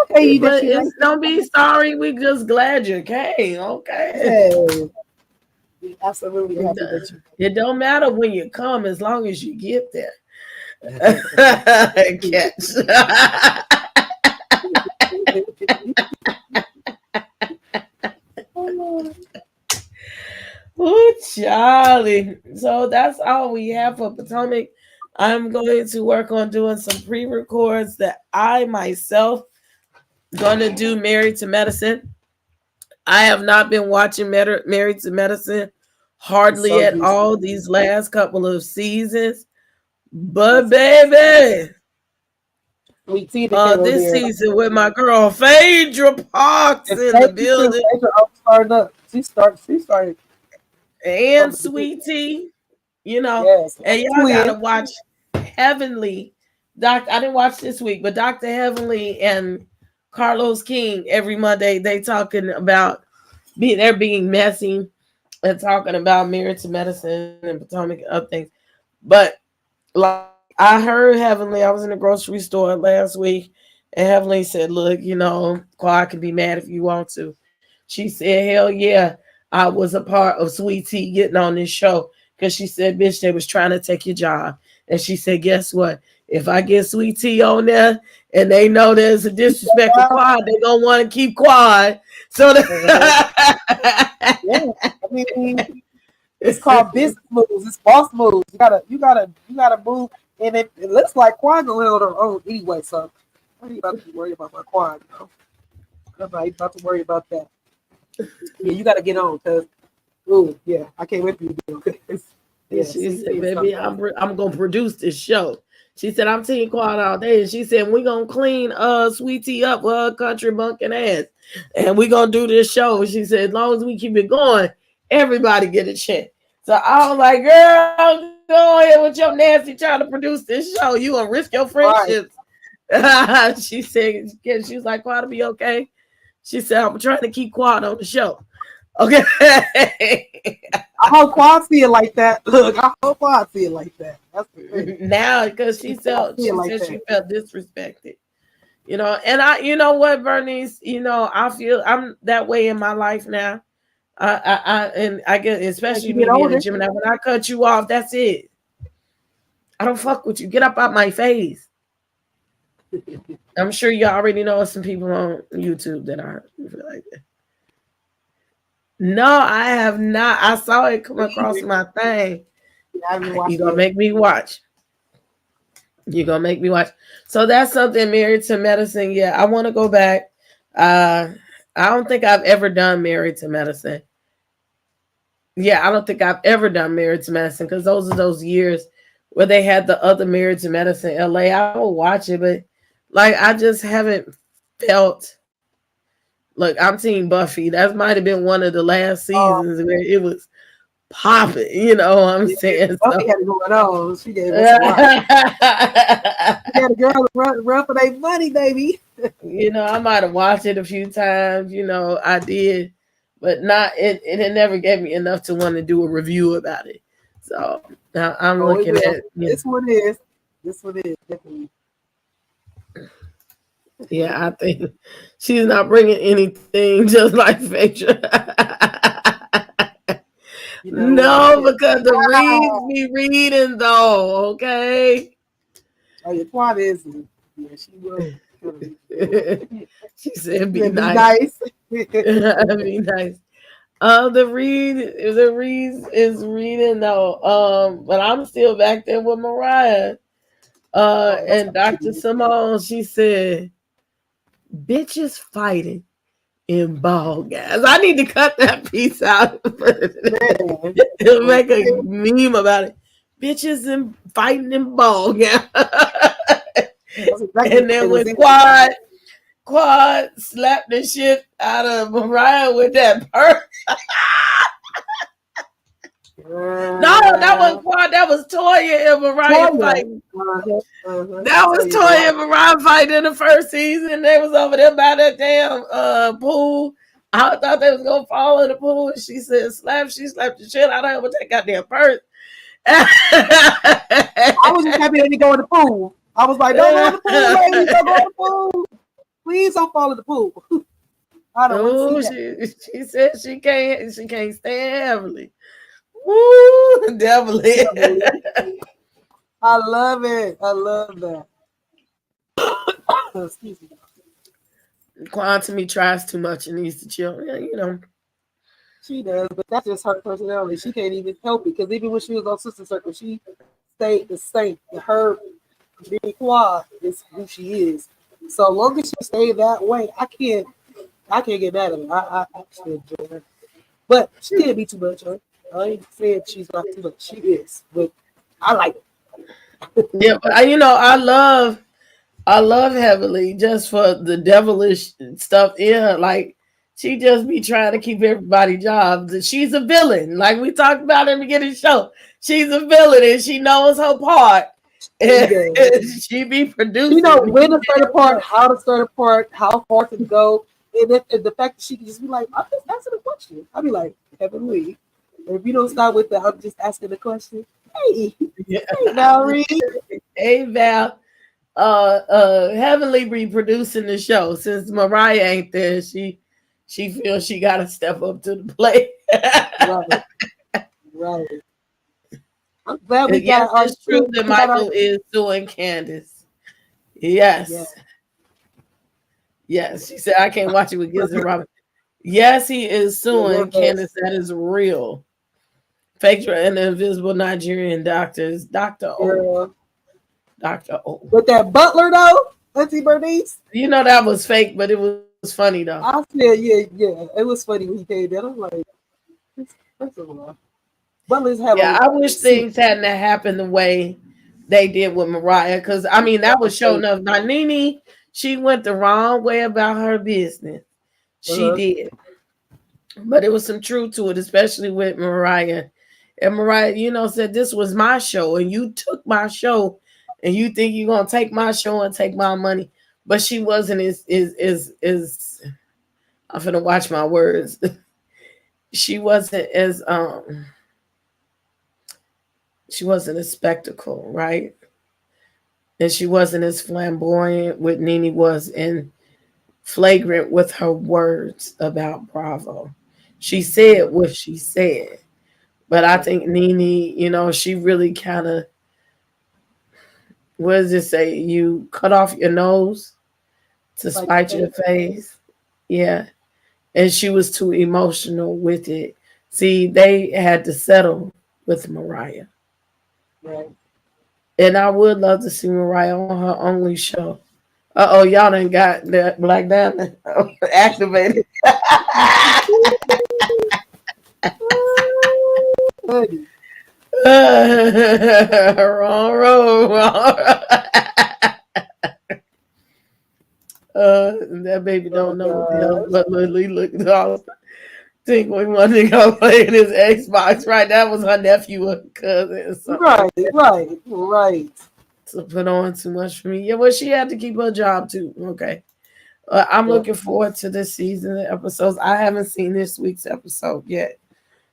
Okay, but don't be sorry. We just glad you came. Okay. Yeah, absolutely. It don't matter when you come as long as you get there. Oh, Charlie. So that's all we have for Potomac. I'm going to work on doing some pre-records that I myself going to do Married to Medicine. I have not been watching Married to Medicine hardly at all these last couple of seasons. But baby, Sweet Tea that came over this there. season with my girl Phaedra Parks And in the thank you too. building Phaedra started up. She started from and the beginning. Sweet Tea, you know, Yes. and y'all Twin. gotta watch Heavenly. I didn't watch this week, but Dr. Heavenly and Carlos King every Monday they talking about they're being messy and talking about Married to Medicine and Potomac and other things. But like I heard Heavenly, I was in the grocery store last week, and Heavenly said, "Look, you know, Quad can be mad if you want to." She said, "Hell yeah, I was a part of Sweet Tea getting on this show because she said, bitch, they was trying to take your job." And she said, "Guess what? If I get Sweet Tea on there and they know there's a disrespect of Quad, they gonna want to keep Quad." So that Yeah. I mean, it's called business moves. It's boss moves. You gotta move. And it looks like Quan gonna hold her own anyway. So I ain't about to worry about my Quan. You know? I'm not about to worry about that. Yeah, you gotta get on because yeah, I can't wait for you to get on. 'Cause, yeah, she said, "Baby, I'm gonna produce this show." She said, "I'm Team Quad all day." And she said, "We gonna clean Sweet Tea up with her country bunking ass, and we gonna do this show." She said, "As long as we keep it going, everybody get a chance." So I was like, "Girl, go ahead with your nasty trying to produce this show. You gonna risk your friendships." Right. She said, she was like, "Quad will be okay." She said, "I'm trying to keep Quad on the show." Okay. I hope Quad see it like that. Look, I hope Quad see it like that. That's the thing. Now, because she felt disrespected, you know. And you know what, Bernice, you know, I feel I'm that way in my life now. I get, especially me being a Gemini, when I cut you off, that's it. I don't fuck with you. Get up out my face. I'm sure you already know some people on YouTube that are like that. No, I have not. I saw it come across my thing. You're gonna make me watch. You're gonna make me watch. So that's something, Married to Medicine. Yeah, I want to go back. I don't think I've ever done Married to Medicine. Yeah, I don't think I've ever done Married to Medicine because those are those years where they had the other Married to Medicine LA. I will watch it, but like I just haven't felt. Look, I'm Team Buffy. That might have been one of the last seasons where it was popping. You know what I'm saying? Buffy had it going on. She gave us a lot. She had a girl run for their money, baby. You know, I might have watched it a few times. You know, I did, but not. It never gave me enough to want to do a review about it. So now I'm looking at this one is. This one is definitely. Yeah, I think she's not bringing anything just like Phaedra. You know, no, because the reads be reading though, okay? Oh, your Quan is. Yeah, she will. She said be nice. Be nice. The reads is reading though. But I'm still back there with Mariah. And Dr. Simone, she said, "Bitches fighting in ball gas." I need to cut that piece out. It'll make a meme about it. Bitches and fighting in ball gas. And then when Quad slapped the shit out of Mariah with that purse. No, that wasn't Quad. That was Toya and Mariah fighting. That was Toya and Mariah fighting in the first season. They was over there by that damn pool. I thought they was gonna fall in the pool. She said, she slapped the shit out of her with that goddamn purse. I was just happy that he go in the pool. I was like, don't go in the pool, lady. Don't go in the pool. Please don't fall in the pool. I don't want to see that. She said she can't stand Heavenly. Woo, definitely. I love it. I love that. Excuse me. Quan to me tries too much and needs to chill. Yeah, you know. She does, but that's just her personality. She can't even help it because even when she was on Sister Circle, she stayed the same. Her being Quad is who she is. So long as she stay that way, I can't get mad at her. I actually enjoy her. But she can't be too much, huh? I ain't saying she's not too much. She is, but I like it. Yeah, but I love I love Heavenly just for the devilish stuff in her. Like she just be trying to keep everybody jobs. She's a villain, like we talked about in the beginning of the show. She's a villain and she knows her part. And she be producing. You know when to start apart, how to start apart, how far to go, and the fact that she can just be like, "I'm just asking a question." I'll be like, "Heavenly, if you don't start with the, I'm just asking the question." Hey, Yeah. hey, Valerie. Hey Val. Heavenly be producing the show. Since Mariah ain't there, she feels she gotta step up to the plate. Right, right. I'm glad we Yes, got our it's true that Michael is suing Candace. Yes. Yeah. Yes. She said I can't watch it with Gizelle and Robyn. Yes, he is suing Candace. That is real. Fake and the invisible Nigerian doctors. Dr. O. Dr. O. With that butler though, Auntie Bernice. You know that was fake, but it was funny though. I said, yeah. It was funny when he came in. I'm like, that's a lot. Butler's having. Yeah, I wish things hadn't happened the way they did with Mariah, because I mean that was showing up. Now Nene, she went the wrong way about her business. She did, but it was some truth to it, especially with Mariah. And Mariah, said this was my show, and you took my show, and you think you're gonna take my show and take my money, but she wasn't is. I'm gonna watch my words. She wasn't as She wasn't a spectacle, right? And she wasn't as flamboyant with Nene was and flagrant with her words about Bravo. She said what she said. But I think Nene, she really kind of, what does it say? You cut off your nose to spite your face. Yeah. And she was too emotional with it. See, they had to settle with Mariah. Right. And I would love to see Mariah on her only show. Uh-oh, y'all done got that Black Diamond activated. Wrong road. That baby don't know what the hell but Lily looked off. Think we want to go play in his Xbox, right? That was her nephew or cousin. Right. To put on too much for me. Yeah, well, she had to keep her job too. Okay. I'm looking forward to this season of episodes. I haven't seen this week's episode yet.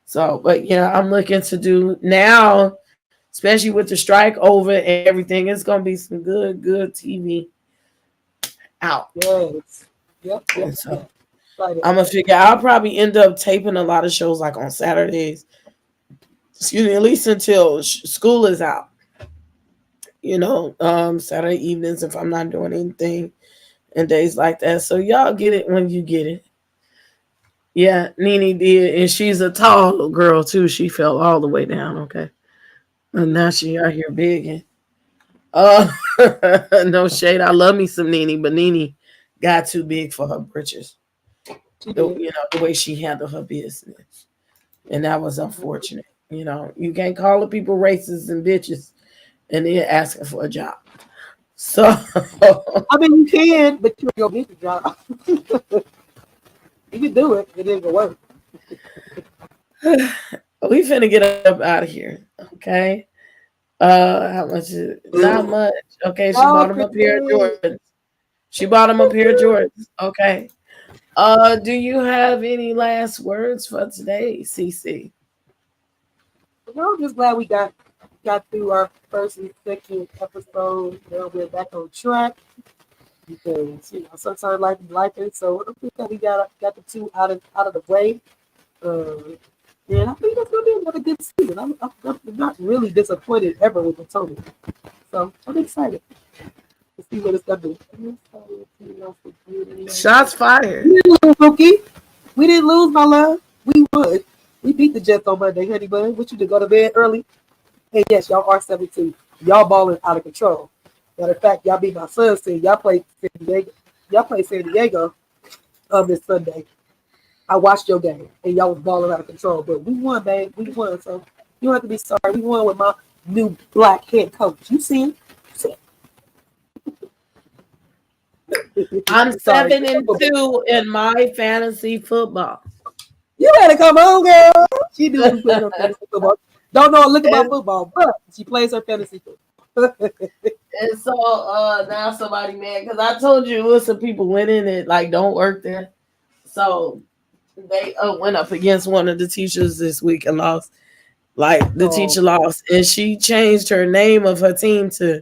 So, but yeah, I'm looking to do now, especially with the strike over and everything. It's going to be some good TV out. Yes. Yep. So, I'm going to figure I'll probably end up taping a lot of shows like on Saturdays. Excuse me, at least until school is out. Saturday evenings if I'm not doing anything and days like that. So y'all get it when you get it. Yeah, Nene did. And she's a tall girl too. She fell all the way down, okay? And now she out here bigging. No shade. I love me some Nene, but Nene got too big for her britches. The way she handled her business. And that was unfortunate. You can't call the people racist and bitches and then asking for a job. So I mean you can, but you don't need the job. You can do it, it ain't gonna work. We finna get up out of here. Okay. How much is it? Not much. Okay, she bought them up here at Jordan's. Okay. Do you have any last words for today, CC? I'm just glad we got through our first and second episode. We're back on track because sometimes life is like it. So I think that we got the two out of the way. And I think that's gonna be another good season. I'm not really disappointed ever with Potomac. So I'm excited to see what it's gonna do. Shots fired. We didn't lose, Rookie. We didn't lose, my love. We won. We beat the Jets on Monday, honey bun. What you to go to bed early? Hey, yes, y'all are 17. Y'all balling out of control. Matter of fact, y'all beat my son's team. Y'all played San Diego. This Sunday. I watched your game, and y'all was balling out of control. But we won, babe. We won. So you don't have to be sorry. We won with my new black head coach. You see him? I'm Sorry. 7-2 in my fantasy football. You better come on, girl. She do be playing her fantasy football. Don't know a lick about And, football, but she plays her fantasy football. and so now somebody mad because I told you it was some people went in it like don't work there. So they went up against one of the teachers this week and lost. Like the teacher lost, and she changed her name of her team to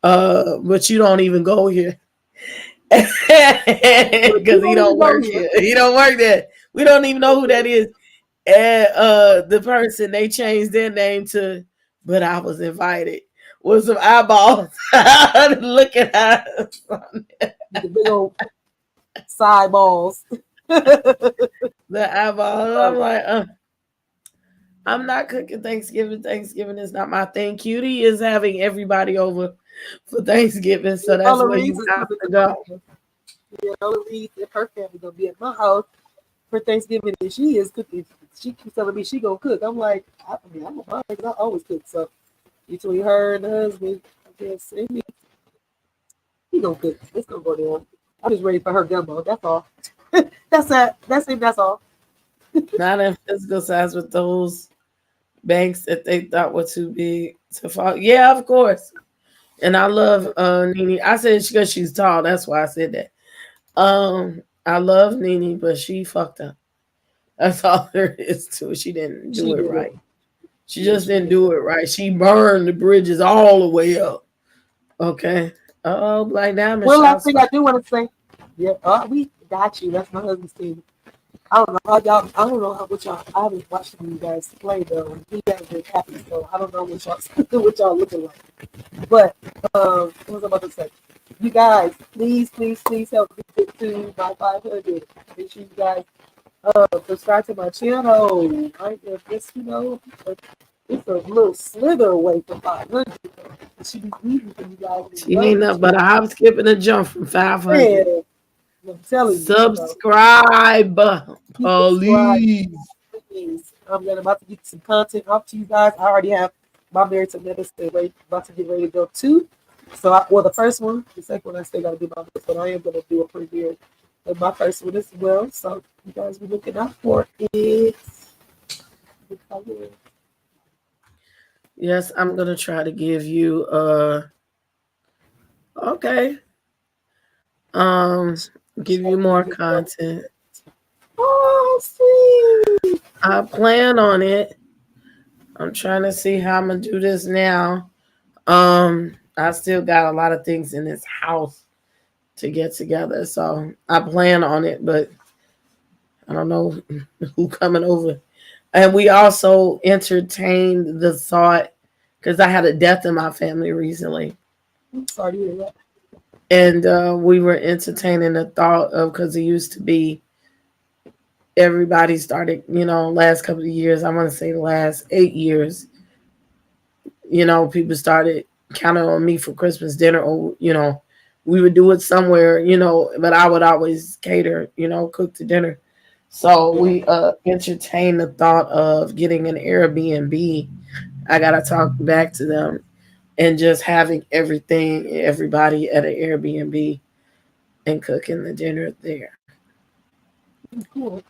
but you don't even go here. Because he don't work here. He don't work there. We don't even know who that is. And the person they changed their name to, but I was invited. With some eyeballs looking at us. The big old side balls. The eyeballs. I'm like, I'm not cooking Thanksgiving. Thanksgiving is not my thing. Cutie is having everybody over for Thanksgiving, so that's where you have to go. Yeah, Ella Reed and her family gonna be at my house for Thanksgiving, and she is cooking. She keeps telling me she gonna cook. I'm like, I mean, I'm a mom because I always cook. So between her and the husband, I guess he gonna cook. It's gonna go down. I'm just ready for her gumbo. That's all. That's it. That's it. That's all. Not in physical size with those banks that they thought were too big to fall. Yeah, of course. And I love Nene. I said because she's tall. That's why I said that. I love Nene, but she fucked up. That's all there is to it. She didn't do it right. She just didn't do it right. She burned the bridges all the way up. Okay. Oh, Black Diamond. One last thing I do want to say. Yeah, we got you. That's my husband's team. I don't know how y'all. I don't know how what y'all. I haven't watched you guys play though. He hasn't been happy, so I don't know what y'all looking like. But what was I about to say? You guys, please help me get to my 500. Make sure you guys subscribe to my channel. I guess it's a little slither away from 500. She be reading for you guys. She ain't nothing but a hop, skip, and a jump from 500. Yeah. I'm telling you. Subscribe, please. I'm about to get some content up to you guys. I already have my Married to Medicine about to get ready to go too. So, the first one, the second one, I still got to do my best, but I am going to do a premiere of my first one as well. So, you guys be looking out for it. Yes, I'm going to try to give you, okay. Give you more content. Oh, sweet. I plan on it. I'm trying to see how I'm gonna do this now. I still got a lot of things in this house to get together, so I plan on it, but I don't know who coming over. And we also entertained the thought because I had a death in my family recently. I'm sorry to hear that. And we were entertaining the thought of, because it used to be everybody started, last couple of years, I want to say the last 8 years, people started counting on me for Christmas dinner, or, we would do it somewhere, but I would always cater, cook the dinner. So we entertained the thought of getting an Airbnb. I got to talk back to them. And just having everybody at an Airbnb and cooking the dinner there. Cool.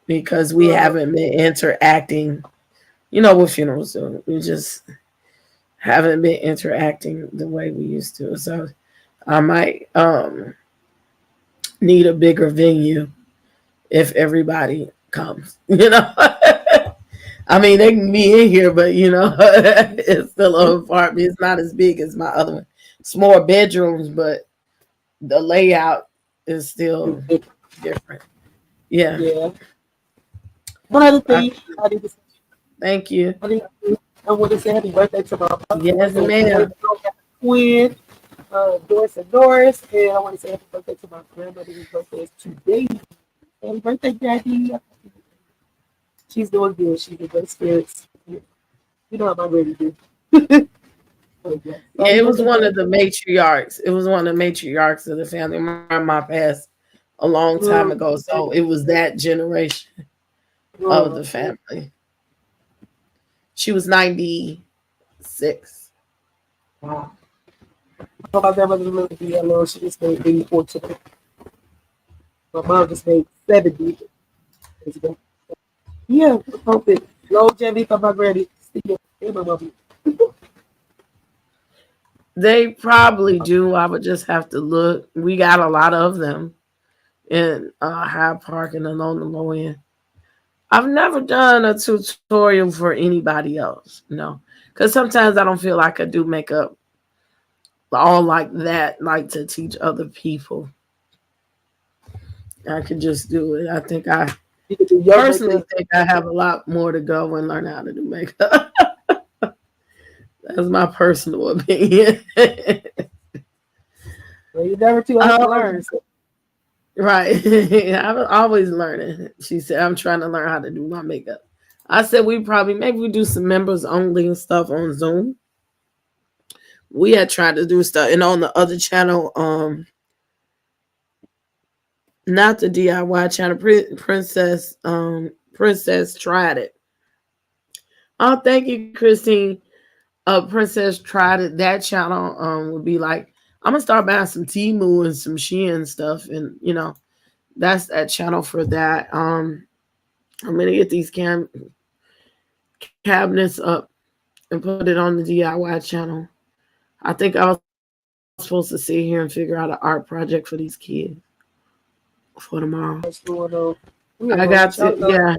Because we haven't been interacting, with funerals do. We just haven't been interacting the way we used to. So I might need a bigger venue if everybody comes, I mean, they can be in here, but it's still an apartment. It's not as big as my other one. It's more bedrooms, but the layout is still different. Yeah. Yeah. One other thing I need to say. Thank you. I want to say happy birthday to my mother. Yes, ma'am. Twin, Doris and Doris, and I want to say happy birthday to my grandmother whose birthday is today. Happy birthday, Daddy. She's doing good. She's in good spirits. You know how my baby do. Yeah, it was one of the matriarchs. It was one of the matriarchs of the family. My grandma passed a long time ago, so it was that generation of the family. She was 96. Wow. My grandmother lived to be alone. She just made 84 today. My mom just made 70. Yeah, hope it. Longevity for my granny. Still, and my mom. They probably do. I would just have to look. We got a lot of them in Hyde Park and along the low end. I've never done a tutorial for anybody else, no, because sometimes I don't feel like I do makeup all like that, like to teach other people. I could just do it. I think I You can do your personally makeup. think I have a lot more to go and learn how to do makeup. That's my personal opinion. Well, you're never too old to learn. Right. I'm always learning. She said, I'm trying to learn how to do my makeup. I said, maybe we do some members only and stuff on Zoom. We had tried to do stuff. And on the other channel, not the DIY channel, Princess tried it. Oh, thank you, Christine. Princess tried it. That channel would be like, I'm gonna start buying some Temu and some Shein stuff, and that's that channel for that. I'm gonna get these cabinets up and put it on the DIY channel. I think I was supposed to sit here and figure out an art project for these kids for tomorrow. I got to, yeah.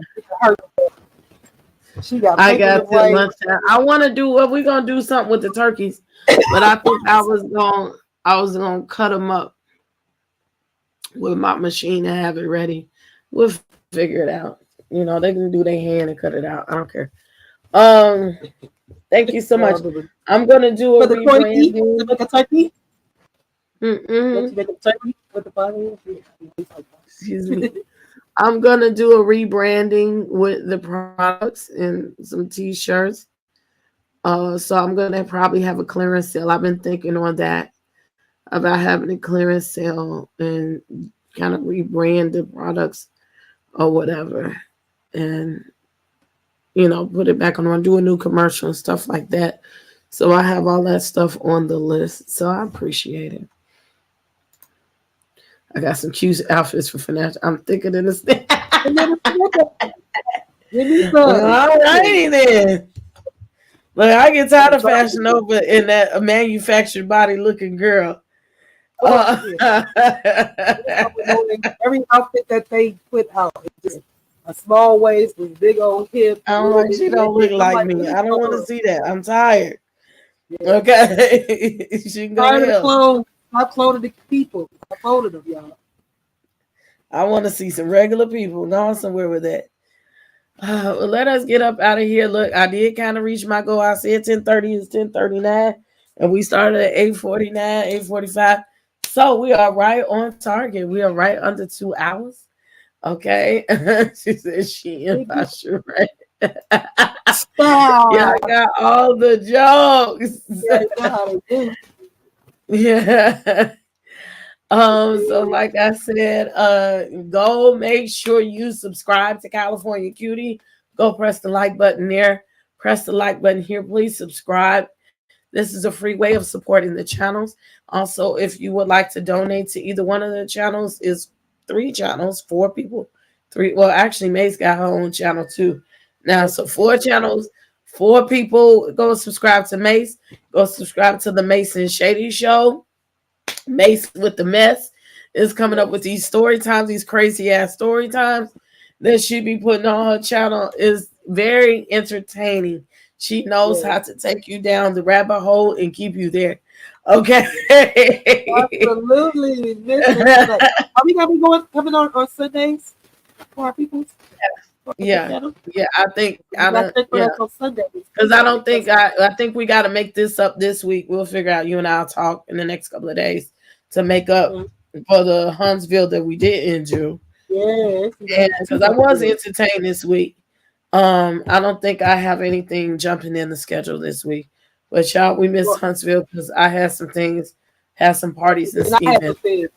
I got to lunchtime. I want to do what we're gonna do something with the turkeys, but I think I was gonna cut them up with my machine and have it ready. We'll figure it out. They can do their hand and cut it out. I don't care. Thank you so much. I'm gonna do a rebranding. Make a turkey. Mm-mm. Make a turkey with the body. Excuse me. I'm gonna do a rebranding with the products and some t-shirts. So I'm gonna probably have a clearance sale. I've been thinking on that about having a clearance sale and kind of rebrand the products or whatever, and put it back on. I'm doing a new commercial and stuff like that. So I have all that stuff on the list. So I appreciate it. I got some cute outfits for financial. I'm thinking of this thing. Well, all righty then. Look, I get tired of Fashion Nova in that manufactured body looking girl. Every outfit that they put out is just a small waist with big old hips. She don't look like me. I don't want to see that. I'm tired. Yeah. Okay. She can go to I cloned the people. I cloned them, y'all. I want to see some regular people going somewhere with that. Well, let us get up out of here. Look, I did kind of reach my goal. I said 10:30 is 10:39, and we started at 8:49, 8:45. So we are right on target. We are right under 2 hours. Okay. She said she in my shoe, right? Yeah, I got all the jokes. Yeah. So like I said, go make sure you subscribe to California Cutie. Go press the like button there. Press the like button here. Please subscribe. This is a free way of supporting the channels. Also, if you would like to donate to either one of the channels, is 3 channels, 4 people. 3. Well, actually, May's got her own channel too. Now, so 4 channels, 4 people. Go subscribe to Mace. Go subscribe to the Mace and Shady Show. Mace with the mess is coming up with these story times, these crazy ass story times that she be putting on her channel. Is very entertaining. She knows how to take you down the rabbit hole and keep you there. Okay. Absolutely. Are we gonna be coming on Sundays for our people? Yeah. I think because I think we got to make this up this week. We'll figure out. You and I'll talk in the next couple of days to make up for the Huntsville that we didn't do. Yeah, because I was entertained this week. I don't think I have anything jumping in the schedule this week. But y'all, we missed Huntsville because I had some things, had some parties and events. It's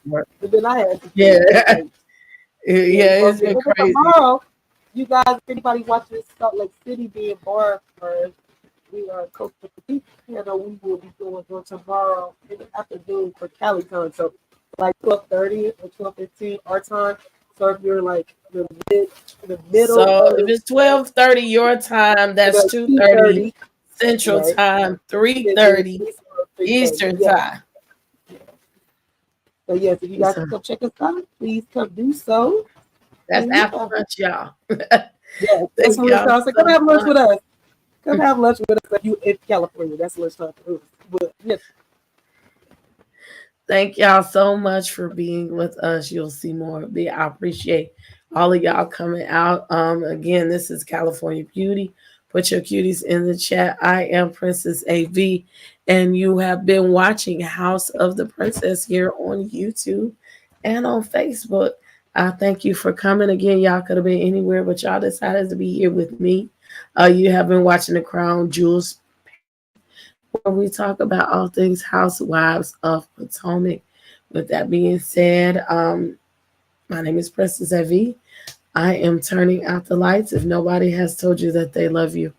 been crazy. Tomorrow, you guys, if anybody watching Salt Lake City being barred for we are Coach the panel we will be doing on tomorrow in the afternoon for Cali time. So like 12:30 or 12:15 our time. So if you're like the middle So of if it's 12:30 your time, that's 2:30 2:30, Central right? Time, And then 3:30 Eastern yeah. Time. So yes, if you guys So can come check us out, please come do so. that's And after yeah, lunch, y'all. yeah, that's Thank what it's y'all time. So come so have lunch much. with us. Come have lunch with us if you in California. That's lunchtime for us. But yes, Thank y'all so much for being with us. You'll see more of me. I appreciate all of y'all coming out. Again, this is California Beauty. Put your cuties in the chat. I am Princess AV, and you have been watching House of the Princess here on YouTube and on Facebook. I thank you for coming. Again, y'all could have been anywhere, but y'all decided to be here with me. You have been watching The Crown Jewels, where we talk about all things Housewives of Potomac. With that being said, my name is Princess Evie. I am turning out the lights. If nobody has told you that they love you,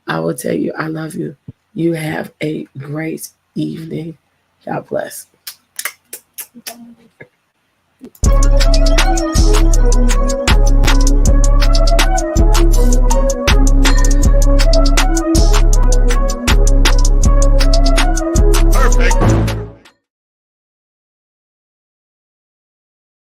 I will tell you I love you. You have a great evening. God bless.